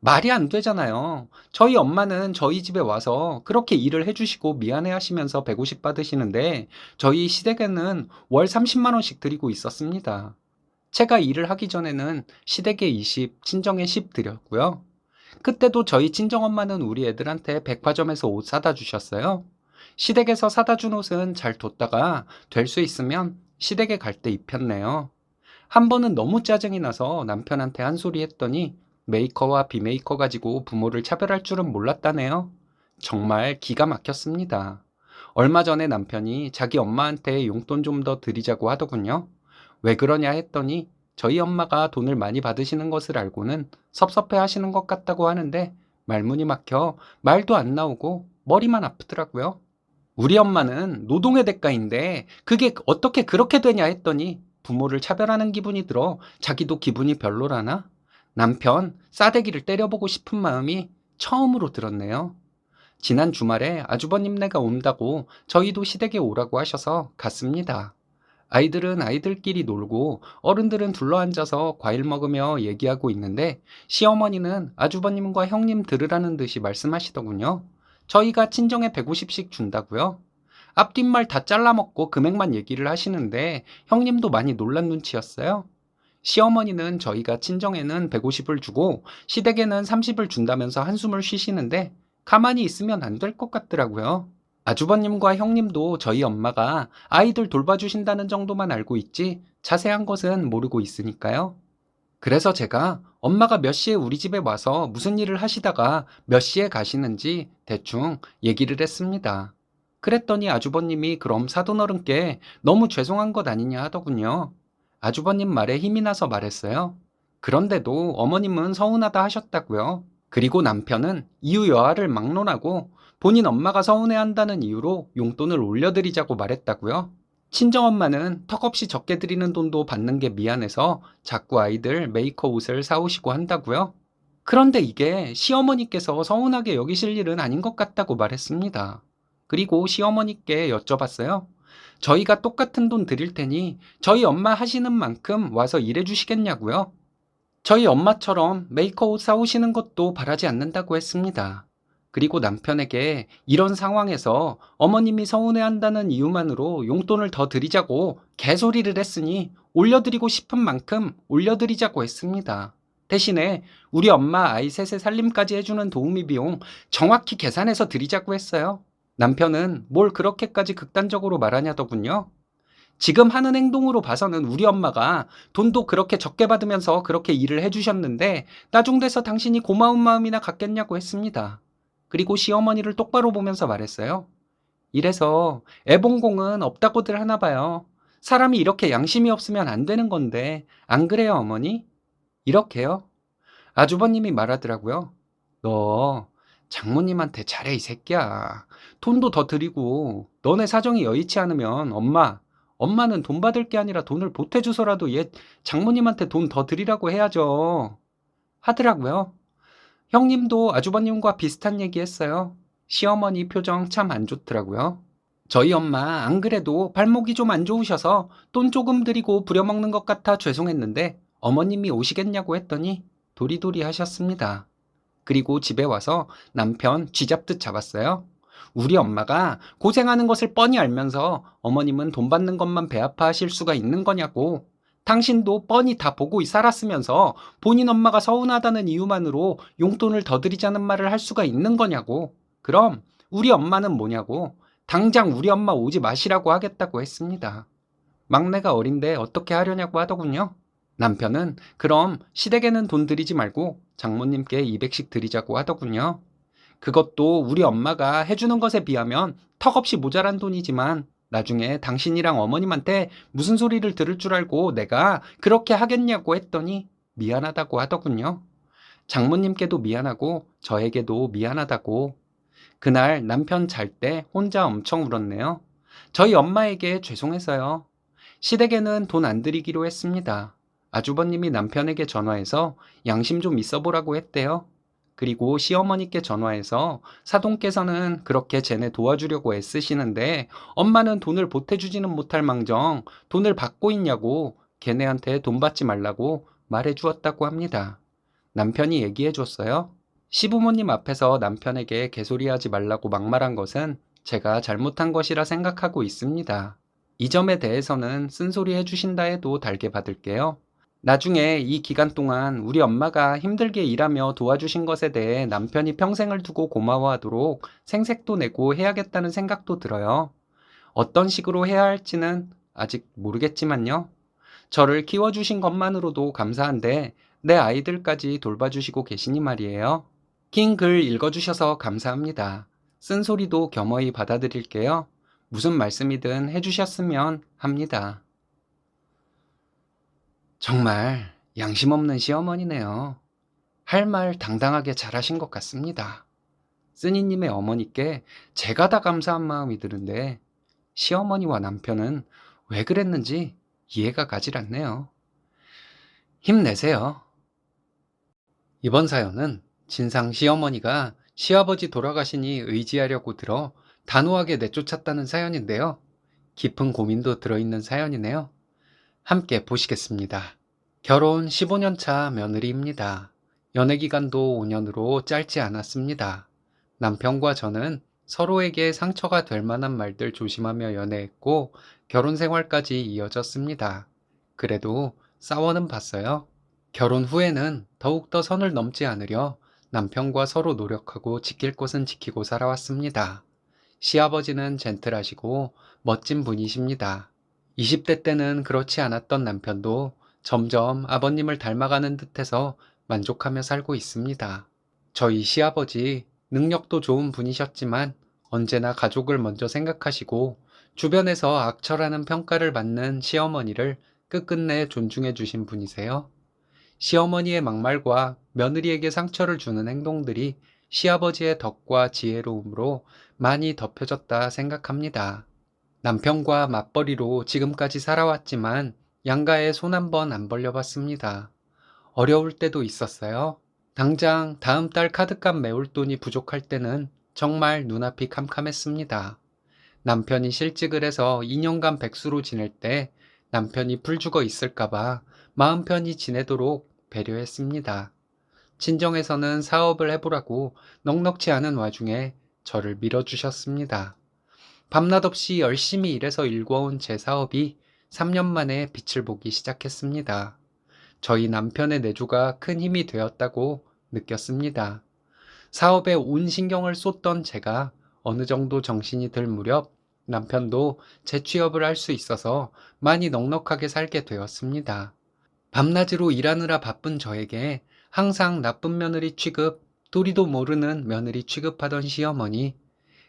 말이 안 되잖아요. 저희 엄마는 저희 집에 와서 그렇게 일을 해주시고 미안해 하시면서 150 받으시는데 저희 시댁에는 월 30만 원씩 드리고 있었습니다. 제가 일을 하기 전에는 시댁에 20, 친정에 10 드렸고요. 그때도 저희 친정엄마는 우리 애들한테 백화점에서 옷 사다 주셨어요. 시댁에서 사다 준 옷은 잘 뒀다가 될 수 있으면 시댁에 갈 때 입혔네요. 한 번은 너무 짜증이 나서 남편한테 한 소리 했더니 메이커와 비메이커 가지고 부모를 차별할 줄은 몰랐다네요. 정말 기가 막혔습니다. 얼마 전에 남편이 자기 엄마한테 용돈 좀 더 드리자고 하더군요. 왜 그러냐 했더니 저희 엄마가 돈을 많이 받으시는 것을 알고는 섭섭해 하시는 것 같다고 하는데 말문이 막혀 말도 안 나오고 머리만 아프더라고요. 우리 엄마는 노동의 대가인데 그게 어떻게 그렇게 되냐 했더니 부모를 차별하는 기분이 들어 자기도 기분이 별로라나? 남편 싸대기를 때려보고 싶은 마음이 처음으로 들었네요. 지난 주말에 아주버님네가 온다고 저희도 시댁에 오라고 하셔서 갔습니다. 아이들은 아이들끼리 놀고 어른들은 둘러앉아서 과일 먹으며 얘기하고 있는데 시어머니는 아주버님과 형님 들으라는 듯이 말씀하시더군요. 저희가 친정에 150씩 준다고요? 앞뒷말 다 잘라먹고 금액만 얘기를 하시는데 형님도 많이 놀란 눈치였어요. 시어머니는 저희가 친정에는 150을 주고 시댁에는 30을 준다면서 한숨을 쉬시는데 가만히 있으면 안 될 것 같더라고요. 아주버님과 형님도 저희 엄마가 아이들 돌봐주신다는 정도만 알고 있지 자세한 것은 모르고 있으니까요. 그래서 제가 엄마가 몇 시에 우리 집에 와서 무슨 일을 하시다가 몇 시에 가시는지 대충 얘기를 했습니다. 그랬더니 아주버님이 그럼 사돈어른께 너무 죄송한 것 아니냐 하더군요. 아주버님 말에 힘이 나서 말했어요. 그런데도 어머님은 서운하다 하셨다고요. 그리고 남편은 이유 여하를 막론하고 본인 엄마가 서운해한다는 이유로 용돈을 올려드리자고 말했다고요. 친정엄마는 턱없이 적게 드리는 돈도 받는 게 미안해서 자꾸 아이들 메이커 옷을 사오시고 한다고요. 그런데 이게 시어머니께서 서운하게 여기실 일은 아닌 것 같다고 말했습니다. 그리고 시어머니께 여쭤봤어요. 저희가 똑같은 돈 드릴 테니 저희 엄마 하시는 만큼 와서 일해 주시겠냐고요. 저희 엄마처럼 메이커 옷 사오시는 것도 바라지 않는다고 했습니다. 그리고 남편에게 이런 상황에서 어머님이 서운해한다는 이유만으로 용돈을 더 드리자고 개소리를 했으니 올려드리고 싶은 만큼 올려드리자고 했습니다. 대신에 우리 엄마 아이 셋의 살림까지 해주는 도우미 비용 정확히 계산해서 드리자고 했어요. 남편은 뭘 그렇게까지 극단적으로 말하냐더군요. 지금 하는 행동으로 봐서는 우리 엄마가 돈도 그렇게 적게 받으면서 그렇게 일을 해주셨는데 나중 돼서 당신이 고마운 마음이나 갖겠냐고 했습니다. 그리고 시어머니를 똑바로 보면서 말했어요. 이래서 애봉공은 없다고들 하나 봐요. 사람이 이렇게 양심이 없으면 안 되는 건데 안 그래요, 어머니? 이렇게요. 아주버님이 말하더라고요. 너 장모님한테 잘해, 이 새끼야. 돈도 더 드리고 너네 사정이 여의치 않으면 엄마는 돈 받을 게 아니라 돈을 보태주서라도 얘 장모님한테 돈 더 드리라고 해야죠. 하더라고요. 형님도 아주버님과 비슷한 얘기 했어요. 시어머니 표정 참 안 좋더라고요. 저희 엄마 안 그래도 발목이 좀 안 좋으셔서 돈 조금 드리고 부려먹는 것 같아 죄송했는데 어머님이 오시겠냐고 했더니 도리도리 하셨습니다. 그리고 집에 와서 남편 쥐잡듯 잡았어요. 우리 엄마가 고생하는 것을 뻔히 알면서 어머님은 돈 받는 것만 배 아파하실 수가 있는 거냐고. 당신도 뻔히 다 보고 살았으면서 본인 엄마가 서운하다는 이유만으로 용돈을 더 드리자는 말을 할 수가 있는 거냐고. 그럼 우리 엄마는 뭐냐고. 당장 우리 엄마 오지 마시라고 하겠다고 했습니다. 막내가 어린데 어떻게 하려냐고 하더군요. 남편은 그럼 시댁에는 돈 드리지 말고 장모님께 200씩 드리자고 하더군요. 그것도 우리 엄마가 해주는 것에 비하면 턱없이 모자란 돈이지만 나중에 당신이랑 어머님한테 무슨 소리를 들을 줄 알고 내가 그렇게 하겠냐고 했더니 미안하다고 하더군요. 장모님께도 미안하고 저에게도 미안하다고. 그날 남편 잘 때 혼자 엄청 울었네요. 저희 엄마에게 죄송해서요. 시댁에는 돈 안 드리기로 했습니다. 아주버님이 남편에게 전화해서 양심 좀 있어 보라고 했대요. 그리고 시어머니께 전화해서 사돈께서는 그렇게 쟤네 도와주려고 애쓰시는데 엄마는 돈을 보태주지는 못할 망정 돈을 받고 있냐고 걔네한테 돈 받지 말라고 말해 주었다고 합니다. 남편이 얘기해 줬어요. 시부모님 앞에서 남편에게 개소리하지 말라고 막말한 것은 제가 잘못한 것이라 생각하고 있습니다. 이 점에 대해서는 쓴소리 해주신다 해도 달게 받을게요. 나중에 이 기간 동안 우리 엄마가 힘들게 일하며 도와주신 것에 대해 남편이 평생을 두고 고마워하도록 생색도 내고 해야겠다는 생각도 들어요. 어떤 식으로 해야 할지는 아직 모르겠지만요. 저를 키워주신 것만으로도 감사한데 내 아이들까지 돌봐주시고 계시니 말이에요. 긴 글 읽어주셔서 감사합니다. 쓴소리도 겸허히 받아들일게요. 무슨 말씀이든 해주셨으면 합니다. 정말 양심 없는 시어머니네요. 할 말 당당하게 잘하신 것 같습니다. 쓰니님의 어머니께 제가 다 감사한 마음이 드는데 시어머니와 남편은 왜 그랬는지 이해가 가질 않네요. 힘내세요. 이번 사연은 진상 시어머니가 시아버지 돌아가시니 의지하려고 들어 단호하게 내쫓았다는 사연인데요. 깊은 고민도 들어있는 사연이네요. 함께 보시겠습니다. 결혼 15년 차 며느리입니다. 연애 기간도 5년으로 짧지 않았습니다. 남편과 저는 서로에게 상처가 될 만한 말들 조심하며 연애했고 결혼 생활까지 이어졌습니다. 그래도 싸워는 봤어요. 결혼 후에는 더욱더 선을 넘지 않으려 남편과 서로 노력하고 지킬 것은 지키고 살아왔습니다. 시아버지는 젠틀하시고 멋진 분이십니다. 20대 때는 그렇지 않았던 남편도 점점 아버님을 닮아가는 듯해서 만족하며 살고 있습니다. 저희 시아버지 능력도 좋은 분이셨지만 언제나 가족을 먼저 생각하시고 주변에서 악처라는 평가를 받는 시어머니를 끝끝내 존중해 주신 분이세요. 시어머니의 막말과 며느리에게 상처를 주는 행동들이 시아버지의 덕과 지혜로움으로 많이 덮여졌다 생각합니다. 남편과 맞벌이로 지금까지 살아왔지만 양가에 손 한 번 안 벌려봤습니다. 어려울 때도 있었어요. 당장 다음 달 카드값 메울 돈이 부족할 때는 정말 눈앞이 캄캄했습니다. 남편이 실직을 해서 2년간 백수로 지낼 때 남편이 풀죽어 있을까봐 마음 편히 지내도록 배려했습니다. 친정에서는 사업을 해보라고 넉넉지 않은 와중에 저를 밀어주셨습니다. 밤낮 없이 열심히 일해서 일궈온 제 사업이 3년 만에 빛을 보기 시작했습니다. 저희 남편의 내조가 큰 힘이 되었다고 느꼈습니다. 사업에 온 신경을 쏟던 제가 어느 정도 정신이 들 무렵 남편도 재취업을 할 수 있어서 많이 넉넉하게 살게 되었습니다. 밤낮으로 일하느라 바쁜 저에게 항상 나쁜 며느리 취급, 도리도 모르는 며느리 취급하던 시어머니,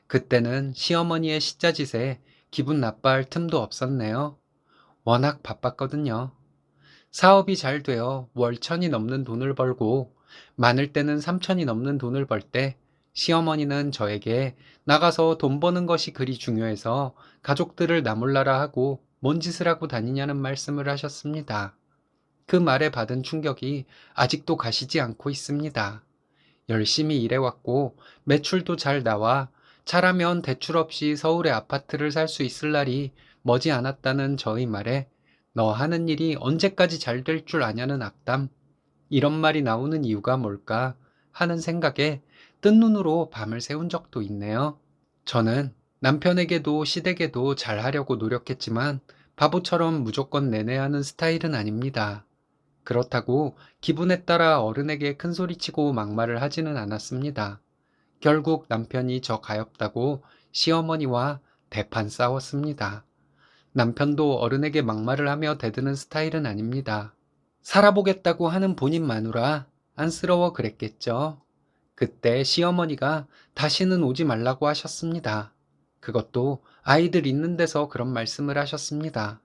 그때는 시어머니의 시자짓에 기분 나빠할 틈도 없었네요. 워낙 바빴거든요. 사업이 잘 되어 월 1,000이 넘는 돈을 벌고 많을 때는 3,000이 넘는 돈을 벌 때 시어머니는 저에게 나가서 돈 버는 것이 그리 중요해서 가족들을 나몰라라 하고 뭔 짓을 하고 다니냐는 말씀을 하셨습니다. 그 말에 받은 충격이 아직도 가시지 않고 있습니다. 열심히 일해왔고 매출도 잘 나와 잘하면 대출 없이 서울의 아파트를 살 수 있을 날이 머지 않았다는 저의 말에 너 하는 일이 언제까지 잘 될 줄 아냐는 악담, 이런 말이 나오는 이유가 뭘까 하는 생각에 뜬 눈으로 밤을 새운 적도 있네요. 저는 남편에게도 시댁에도 잘하려고 노력했지만 바보처럼 무조건 내내야 하는 스타일은 아닙니다. 그렇다고 기분에 따라 어른에게 큰소리치고 막말을 하지는 않았습니다. 결국 남편이 저 가엾다고 시어머니와 대판 싸웠습니다. 남편도 어른에게 막말을 하며 대드는 스타일은 아닙니다. 살아보겠다고 하는 본인 마누라 안쓰러워 그랬겠죠. 그때 시어머니가 다시는 오지 말라고 하셨습니다. 그것도 아이들 있는 데서 그런 말씀을 하셨습니다.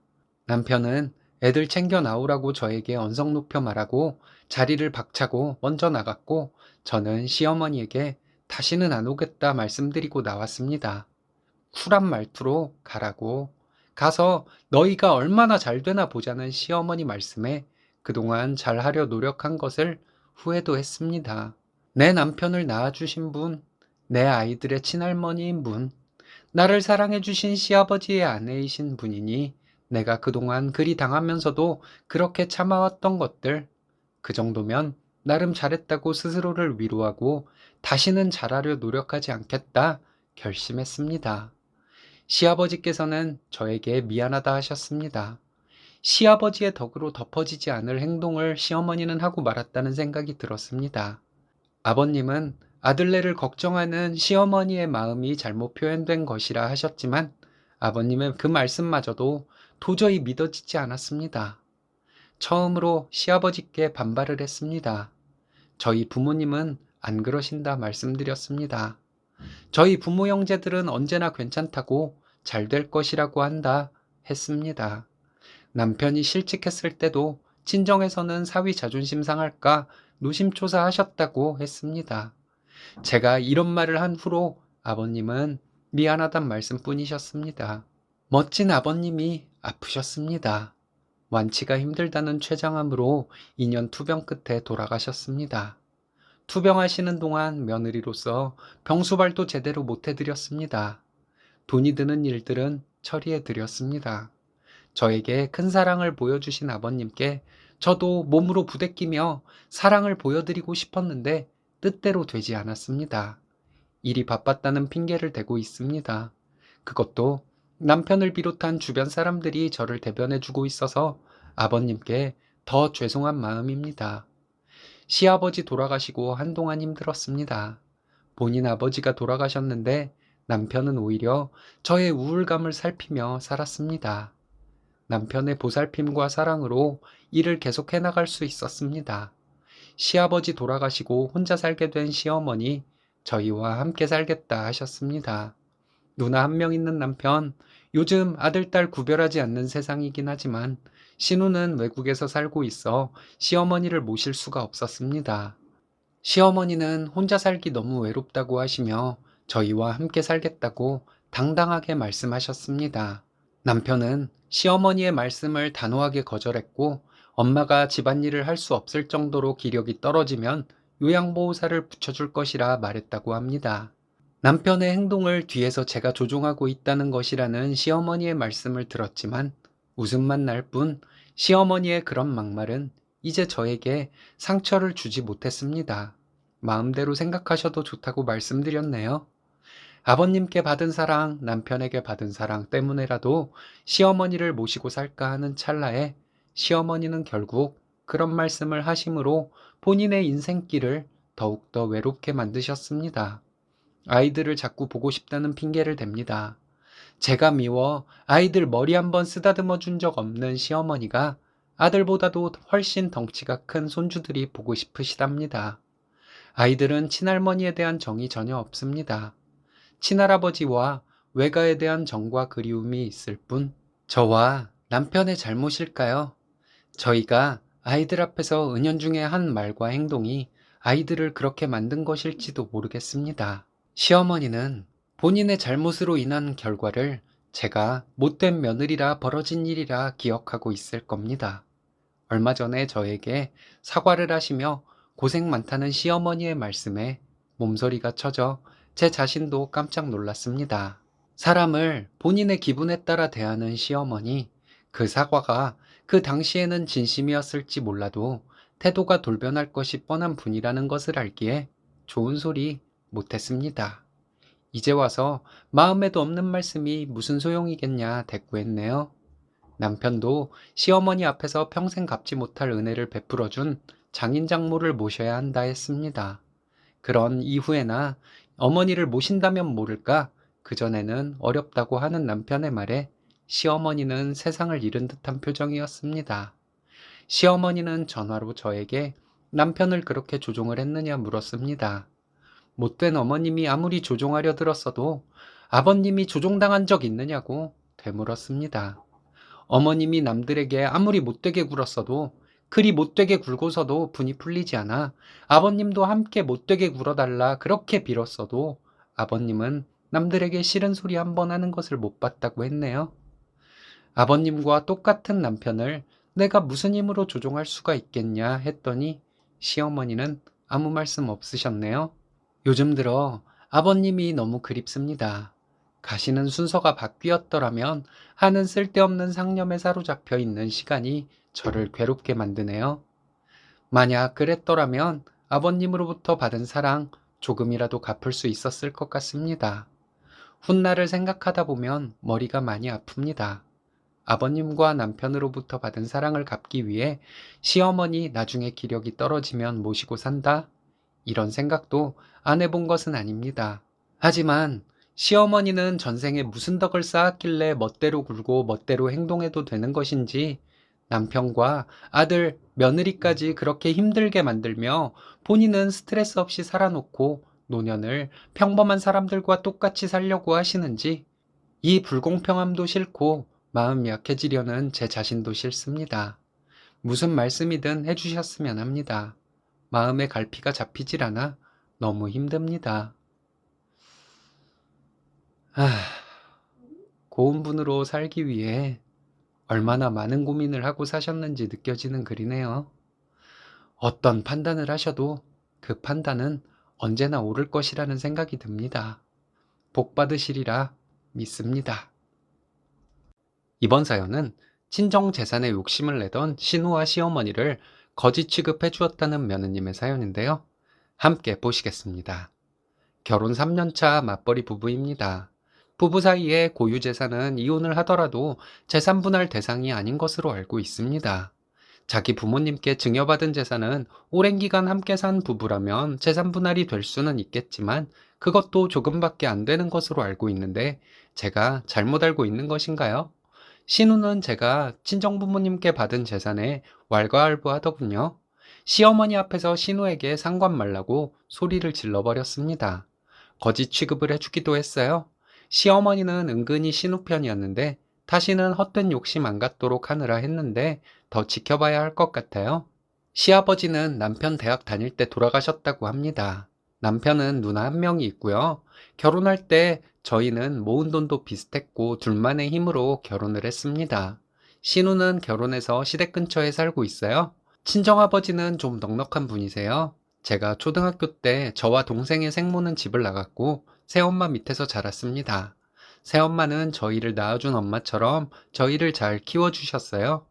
남편은 애들 챙겨 나오라고 저에게 언성 높여 말하고 자리를 박차고 먼저 나갔고 저는 시어머니에게 다시는 안 오겠다 말씀드리고 나왔습니다. 쿨한 말투로 가라고. 가서 너희가 얼마나 잘 되나 보자는 시어머니 말씀에 그동안 잘하려 노력한 것을 후회도 했습니다. 내 남편을 낳아주신 분, 내 아이들의 친할머니인 분, 나를 사랑해주신 시아버지의 아내이신 분이니 내가 그동안 그리 당하면서도 그렇게 참아왔던 것들, 그 정도면 나름 잘했다고 스스로를 위로하고 다시는 잘하려 노력하지 않겠다 결심했습니다. 시아버지께서는 저에게 미안하다 하셨습니다. 시아버지의 덕으로 덮어지지 않을 행동을 시어머니는 하고 말았다는 생각이 들었습니다. 아버님은 아들네를 걱정하는 시어머니의 마음이 잘못 표현된 것이라 하셨지만 아버님의 그 말씀마저도 도저히 믿어지지 않았습니다. 처음으로 시아버지께 반발을 했습니다. 저희 부모님은 안 그러신다 말씀드렸습니다. 저희 부모 형제들은 언제나 괜찮다고 잘 될 것이라고 한다 했습니다. 남편이 실직했을 때도 친정에서는 사위 자존심 상할까 노심초사하셨다고 했습니다. 제가 이런 말을 한 후로 아버님은 미안하단 말씀뿐이셨습니다. 멋진 아버님이 아프셨습니다. 완치가 힘들다는 췌장암으로 2년 투병 끝에 돌아가셨습니다. 투병하시는 동안 며느리로서 병수발도 제대로 못해드렸습니다. 돈이 드는 일들은 처리해드렸습니다. 저에게 큰 사랑을 보여주신 아버님께 저도 몸으로 부대끼며 사랑을 보여드리고 싶었는데 뜻대로 되지 않았습니다. 일이 바빴다는 핑계를 대고 있습니다. 그것도 남편을 비롯한 주변 사람들이 저를 대변해주고 있어서 아버님께 더 죄송한 마음입니다. 시아버지 돌아가시고 한동안 힘들었습니다. 본인 아버지가 돌아가셨는데 남편은 오히려 저의 우울감을 살피며 살았습니다. 남편의 보살핌과 사랑으로 일을 계속해 나갈 수 있었습니다. 시아버지 돌아가시고 혼자 살게 된 시어머니, 저희와 함께 살겠다 하셨습니다. 누나 한 명 있는 남편, 요즘 아들, 딸 구별하지 않는 세상이긴 하지만 신우는 외국에서 살고 있어 시어머니를 모실 수가 없었습니다. 시어머니는 혼자 살기 너무 외롭다고 하시며 저희와 함께 살겠다고 당당하게 말씀하셨습니다. 남편은 시어머니의 말씀을 단호하게 거절했고 엄마가 집안일을 할 수 없을 정도로 기력이 떨어지면 요양보호사를 붙여줄 것이라 말했다고 합니다. 남편의 행동을 뒤에서 제가 조종하고 있다는 것이라는 시어머니의 말씀을 들었지만 웃음만 날 뿐 시어머니의 그런 막말은 이제 저에게 상처를 주지 못했습니다. 마음대로 생각하셔도 좋다고 말씀드렸네요. 아버님께 받은 사랑, 남편에게 받은 사랑 때문에라도 시어머니를 모시고 살까 하는 찰나에 시어머니는 결국 그런 말씀을 하심으로 본인의 인생길을 더욱더 외롭게 만드셨습니다. 아이들을 자꾸 보고 싶다는 핑계를 댑니다. 제가 미워 아이들 머리 한번 쓰다듬어 준 적 없는 시어머니가 아들보다도 훨씬 덩치가 큰 손주들이 보고 싶으시답니다. 아이들은 친할머니에 대한 정이 전혀 없습니다. 친할아버지와 외가에 대한 정과 그리움이 있을 뿐, 저와 남편의 잘못일까요? 저희가 아이들 앞에서 은연중에 한 말과 행동이 아이들을 그렇게 만든 것일지도 모르겠습니다. 시어머니는 본인의 잘못으로 인한 결과를 제가 못된 며느리라 벌어진 일이라 기억하고 있을 겁니다. 얼마 전에 저에게 사과를 하시며 고생 많다는 시어머니의 말씀에 몸서리가 쳐져 제 자신도 깜짝 놀랐습니다. 사람을 본인의 기분에 따라 대하는 시어머니, 그 사과가 그 당시에는 진심이었을지 몰라도 태도가 돌변할 것이 뻔한 분이라는 것을 알기에 좋은 소리 못했습니다. 이제 와서 마음에도 없는 말씀이 무슨 소용이겠냐 대꾸했네요. 남편도 시어머니 앞에서 평생 갚지 못할 은혜를 베풀어준 장인장모를 모셔야 한다 했습니다. 그런 이후에나 어머니를 모신다면 모를까 그전에는 어렵다고 하는 남편의 말에 시어머니는 세상을 잃은 듯한 표정이었습니다. 시어머니는 전화로 저에게 남편을 그렇게 조종을 했느냐 물었습니다. 못된 어머님이 아무리 조종하려 들었어도 아버님이 조종당한 적 있느냐고 되물었습니다. 어머님이 남들에게 아무리 못되게 굴었어도 그리 못되게 굴고서도 분이 풀리지 않아 아버님도 함께 못되게 굴어달라 그렇게 빌었어도 아버님은 남들에게 싫은 소리 한 번 하는 것을 못 봤다고 했네요. 아버님과 똑같은 남편을 내가 무슨 힘으로 조종할 수가 있겠냐 했더니 시어머니는 아무 말씀 없으셨네요. 요즘 들어 아버님이 너무 그립습니다. 가시는 순서가 바뀌었더라면 하는 쓸데없는 상념에 사로잡혀 있는 시간이 저를 괴롭게 만드네요. 만약 그랬더라면 아버님으로부터 받은 사랑 조금이라도 갚을 수 있었을 것 같습니다. 훗날을 생각하다 보면 머리가 많이 아픕니다. 아버님과 남편으로부터 받은 사랑을 갚기 위해 시어머니 나중에 기력이 떨어지면 모시고 산다? 이런 생각도 안 해본 것은 아닙니다. 하지만 시어머니는 전생에 무슨 덕을 쌓았길래 멋대로 굴고 멋대로 행동해도 되는 것인지 남편과 아들, 며느리까지 그렇게 힘들게 만들며 본인은 스트레스 없이 살아놓고 노년을 평범한 사람들과 똑같이 살려고 하시는지 이 불공평함도 싫고 마음 약해지려는 제 자신도 싫습니다. 무슨 말씀이든 해주셨으면 합니다. 마음의 갈피가 잡히질 않아 너무 힘듭니다. 고운 분으로 살기 위해 얼마나 많은 고민을 하고 사셨는지 느껴지는 글이네요. 어떤 판단을 하셔도 그 판단은 언제나 옳을 것이라는 생각이 듭니다. 복 받으시리라 믿습니다. 이번 사연은 친정 재산에 욕심을 내던 신우와 시어머니를 거지 취급해 주었다는 며느님의 사연인데요. 함께 보시겠습니다. 결혼 3년차 맞벌이 부부입니다. 부부 사이에 고유 재산은 이혼을 하더라도 재산 분할 대상이 아닌 것으로 알고 있습니다. 자기 부모님께 증여받은 재산은 오랜 기간 함께 산 부부라면 재산 분할이 될 수는 있겠지만 그것도 조금밖에 안 되는 것으로 알고 있는데 제가 잘못 알고 있는 것인가요? 신우는 제가 친정부모님께 받은 재산에 왈가왈부하더군요. 시어머니 앞에서 신우에게 상관 말라고 소리를 질러버렸습니다. 거짓 취급을 해주기도 했어요. 시어머니는 은근히 신우 편이었는데 다시는 헛된 욕심 안 갖도록 하느라 했는데 더 지켜봐야 할 것 같아요. 시아버지는 남편 대학 다닐 때 돌아가셨다고 합니다. 남편은 누나 한 명이 있고요. 결혼할 때 저희는 모은 돈도 비슷했고 둘만의 힘으로 결혼을 했습니다. 신우는 결혼해서 시댁 근처에 살고 있어요. 친정아버지는 좀 넉넉한 분이세요. 제가 초등학교 때 저와 동생의 생모는 집을 나갔고 새엄마 밑에서 자랐습니다. 새엄마는 저희를 낳아준 엄마처럼 저희를 잘 키워주셨어요.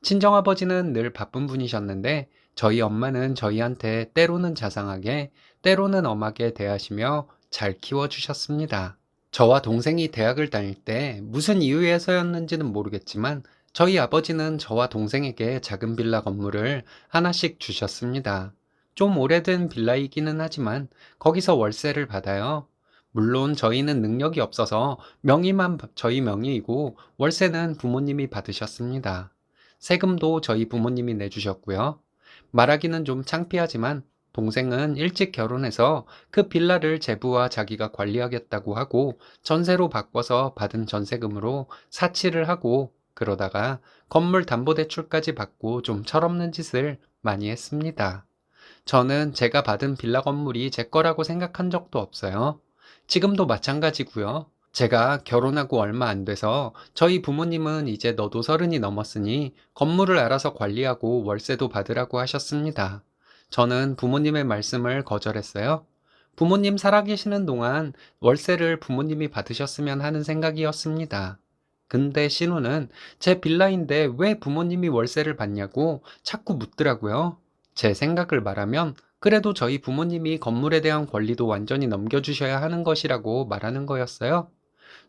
친정아버지는 늘 바쁜 분이셨는데 저희 엄마는 저희한테 때로는 자상하게 때로는 엄하게 대하시며 잘 키워주셨습니다. 저와 동생이 대학을 다닐 때 무슨 이유에서였는지는 모르겠지만 저희 아버지는 저와 동생에게 작은 빌라 건물을 하나씩 주셨습니다. 좀 오래된 빌라이기는 하지만 거기서 월세를 받아요. 물론 저희는 능력이 없어서 명의만 저희 명의이고 월세는 부모님이 받으셨습니다. 세금도 저희 부모님이 내주셨고요. 말하기는 좀 창피하지만 동생은 일찍 결혼해서 그 빌라를 제부와 자기가 관리하겠다고 하고 전세로 바꿔서 받은 전세금으로 사치를 하고 그러다가 건물 담보대출까지 받고 좀 철없는 짓을 많이 했습니다. 저는 제가 받은 빌라 건물이 제 거라고 생각한 적도 없어요. 지금도 마찬가지고요. 제가 결혼하고 얼마 안 돼서 저희 부모님은 이제 너도 서른이 넘었으니 건물을 알아서 관리하고 월세도 받으라고 하셨습니다. 저는 부모님의 말씀을 거절했어요. 부모님 살아계시는 동안 월세를 부모님이 받으셨으면 하는 생각이었습니다. 근데 신우는 제 빌라인데 왜 부모님이 월세를 받냐고 자꾸 묻더라고요. 제 생각을 말하면 그래도 저희 부모님이 건물에 대한 권리도 완전히 넘겨주셔야 하는 것이라고 말하는 거였어요.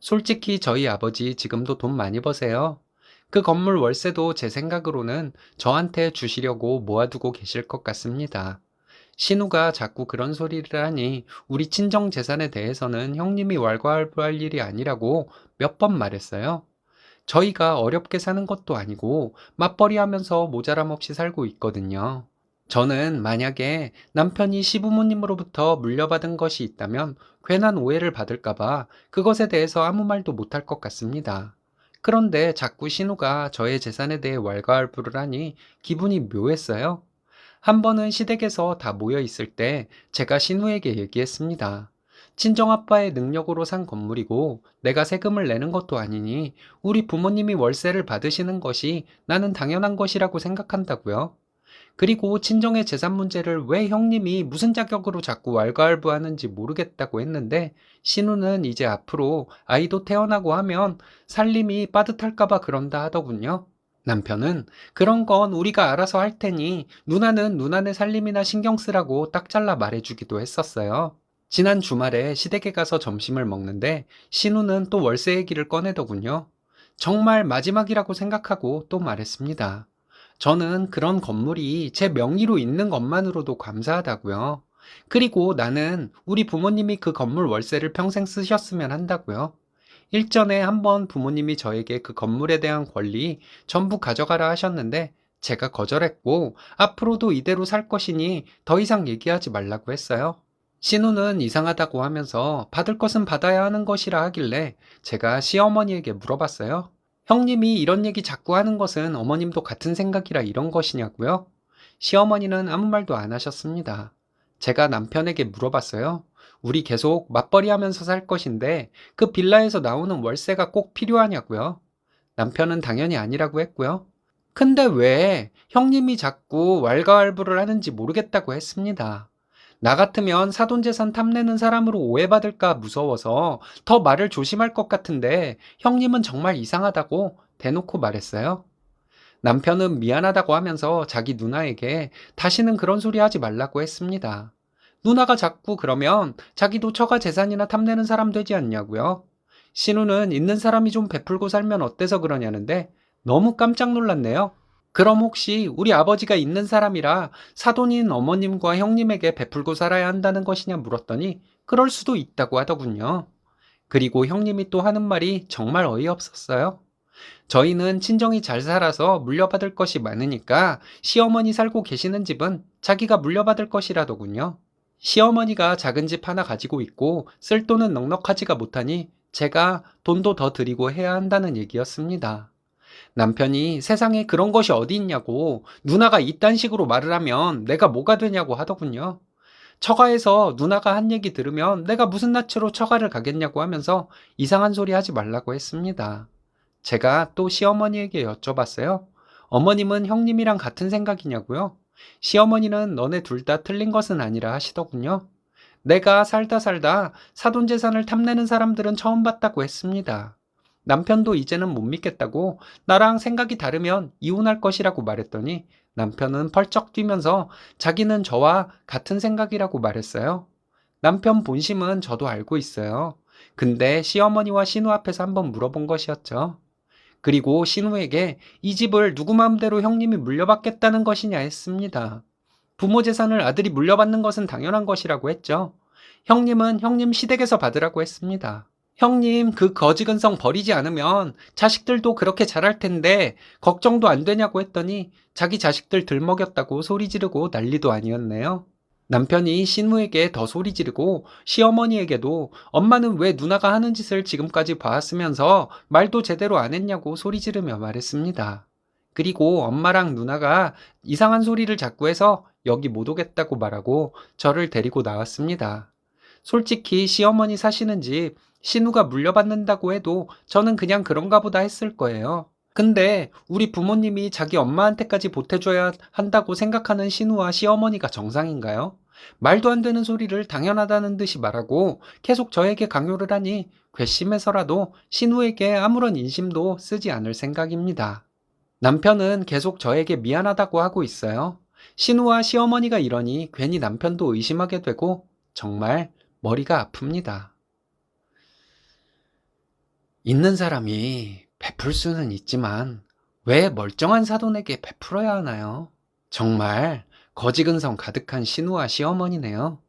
솔직히 저희 아버지 지금도 돈 많이 버세요. 그 건물 월세도 제 생각으로는 저한테 주시려고 모아두고 계실 것 같습니다. 신우가 자꾸 그런 소리를 하니 우리 친정 재산에 대해서는 형님이 왈가왈부할 일이 아니라고 몇 번 말했어요. 저희가 어렵게 사는 것도 아니고 맞벌이 하면서 모자람 없이 살고 있거든요. 저는 만약에 남편이 시부모님으로부터 물려받은 것이 있다면 괜한 오해를 받을까봐 그것에 대해서 아무 말도 못할 것 같습니다. 그런데 자꾸 신우가 저의 재산에 대해 왈가왈부를 하니 기분이 묘했어요. 한 번은 시댁에서 다 모여 있을 때 제가 신우에게 얘기했습니다. 친정아빠의 능력으로 산 건물이고 내가 세금을 내는 것도 아니니 우리 부모님이 월세를 받으시는 것이 나는 당연한 것이라고 생각한다고요. 그리고 친정의 재산 문제를 왜 형님이 무슨 자격으로 자꾸 왈가왈부하는지 모르겠다고 했는데 신우는 이제 앞으로 아이도 태어나고 하면 살림이 빠듯할까 봐 그런다 하더군요. 남편은 그런 건 우리가 알아서 할 테니 누나는 누나네 살림이나 신경 쓰라고 딱 잘라 말해주기도 했었어요. 지난 주말에 시댁에 가서 점심을 먹는데 신우는 또 월세 얘기를 꺼내더군요. 정말 마지막이라고 생각하고 또 말했습니다. 저는 그런 건물이 제 명의로 있는 것만으로도 감사하다고요. 그리고 나는 우리 부모님이 그 건물 월세를 평생 쓰셨으면 한다고요. 일전에 한번 부모님이 저에게 그 건물에 대한 권리 전부 가져가라 하셨는데 제가 거절했고 앞으로도 이대로 살 것이니 더 이상 얘기하지 말라고 했어요. 신우는 이상하다고 하면서 받을 것은 받아야 하는 것이라 하길래 제가 시어머니에게 물어봤어요. 형님이 이런 얘기 자꾸 하는 것은 어머님도 같은 생각이라 이런 것이냐고요? 시어머니는 아무 말도 안 하셨습니다. 제가 남편에게 물어봤어요. 우리 계속 맞벌이 하면서 살 것인데 그 빌라에서 나오는 월세가 꼭 필요하냐고요? 남편은 당연히 아니라고 했고요. 근데 왜 형님이 자꾸 왈가왈부를 하는지 모르겠다고 했습니다. 나 같으면 사돈재산 탐내는 사람으로 오해받을까 무서워서 더 말을 조심할 것 같은데 형님은 정말 이상하다고 대놓고 말했어요. 남편은 미안하다고 하면서 자기 누나에게 다시는 그런 소리 하지 말라고 했습니다. 누나가 자꾸 그러면 자기도 처가 재산이나 탐내는 사람 되지 않냐고요. 신우는 있는 사람이 좀 베풀고 살면 어때서 그러냐는데 너무 깜짝 놀랐네요. 그럼 혹시 우리 아버지가 있는 사람이라 사돈인 어머님과 형님에게 베풀고 살아야 한다는 것이냐 물었더니 그럴 수도 있다고 하더군요. 그리고 형님이 또 하는 말이 정말 어이없었어요. 저희는 친정이 잘 살아서 물려받을 것이 많으니까 시어머니 살고 계시는 집은 자기가 물려받을 것이라더군요. 시어머니가 작은 집 하나 가지고 있고 쓸 돈은 넉넉하지가 못하니 제가 돈도 더 드리고 해야 한다는 얘기였습니다. 남편이 세상에 그런 것이 어디 있냐고 누나가 이딴 식으로 말을 하면 내가 뭐가 되냐고 하더군요. 처가에서 누나가 한 얘기 들으면 내가 무슨 낯으로 처가를 가겠냐고 하면서 이상한 소리 하지 말라고 했습니다. 제가 또 시어머니에게 여쭤봤어요. 어머님은 형님이랑 같은 생각이냐고요? 시어머니는 너네 둘 다 틀린 것은 아니라 하시더군요. 내가 살다 살다 사돈재산을 탐내는 사람들은 처음 봤다고 했습니다. 남편도 이제는 못 믿겠다고 나랑 생각이 다르면 이혼할 것이라고 말했더니 남편은 펄쩍 뛰면서 자기는 저와 같은 생각이라고 말했어요. 남편 본심은 저도 알고 있어요. 근데 시어머니와 신우 앞에서 한번 물어본 것이었죠. 그리고 신우에게 이 집을 누구 마음대로 형님이 물려받겠다는 것이냐 했습니다. 부모 재산을 아들이 물려받는 것은 당연한 것이라고 했죠. 형님은 형님 시댁에서 받으라고 했습니다. 형님, 그 거지근성 버리지 않으면 자식들도 그렇게 잘할 텐데 걱정도 안 되냐고 했더니 자기 자식들 들먹였다고 소리 지르고 난리도 아니었네요. 남편이 신우에게 더 소리 지르고 시어머니에게도 엄마는 왜 누나가 하는 짓을 지금까지 봐왔으면서 말도 제대로 안 했냐고 소리 지르며 말했습니다. 그리고 엄마랑 누나가 이상한 소리를 자꾸 해서 여기 못 오겠다고 말하고 저를 데리고 나왔습니다. 솔직히 시어머니 사시는 집 신우가 물려받는다고 해도 저는 그냥 그런가 보다 했을 거예요. 근데 우리 부모님이 자기 엄마한테까지 보태줘야 한다고 생각하는 신우와 시어머니가 정상인가요? 말도 안 되는 소리를 당연하다는 듯이 말하고 계속 저에게 강요를 하니 괘씸해서라도 신우에게 아무런 인심도 쓰지 않을 생각입니다. 남편은 계속 저에게 미안하다고 하고 있어요. 신우와 시어머니가 이러니 괜히 남편도 의심하게 되고 정말 머리가 아픕니다. 있는 사람이 베풀 수는 있지만 왜 멀쩡한 사돈에게 베풀어야 하나요? 정말 거지근성 가득한 신우와 시어머니네요.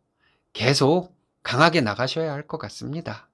계속 강하게 나가셔야 할 것 같습니다.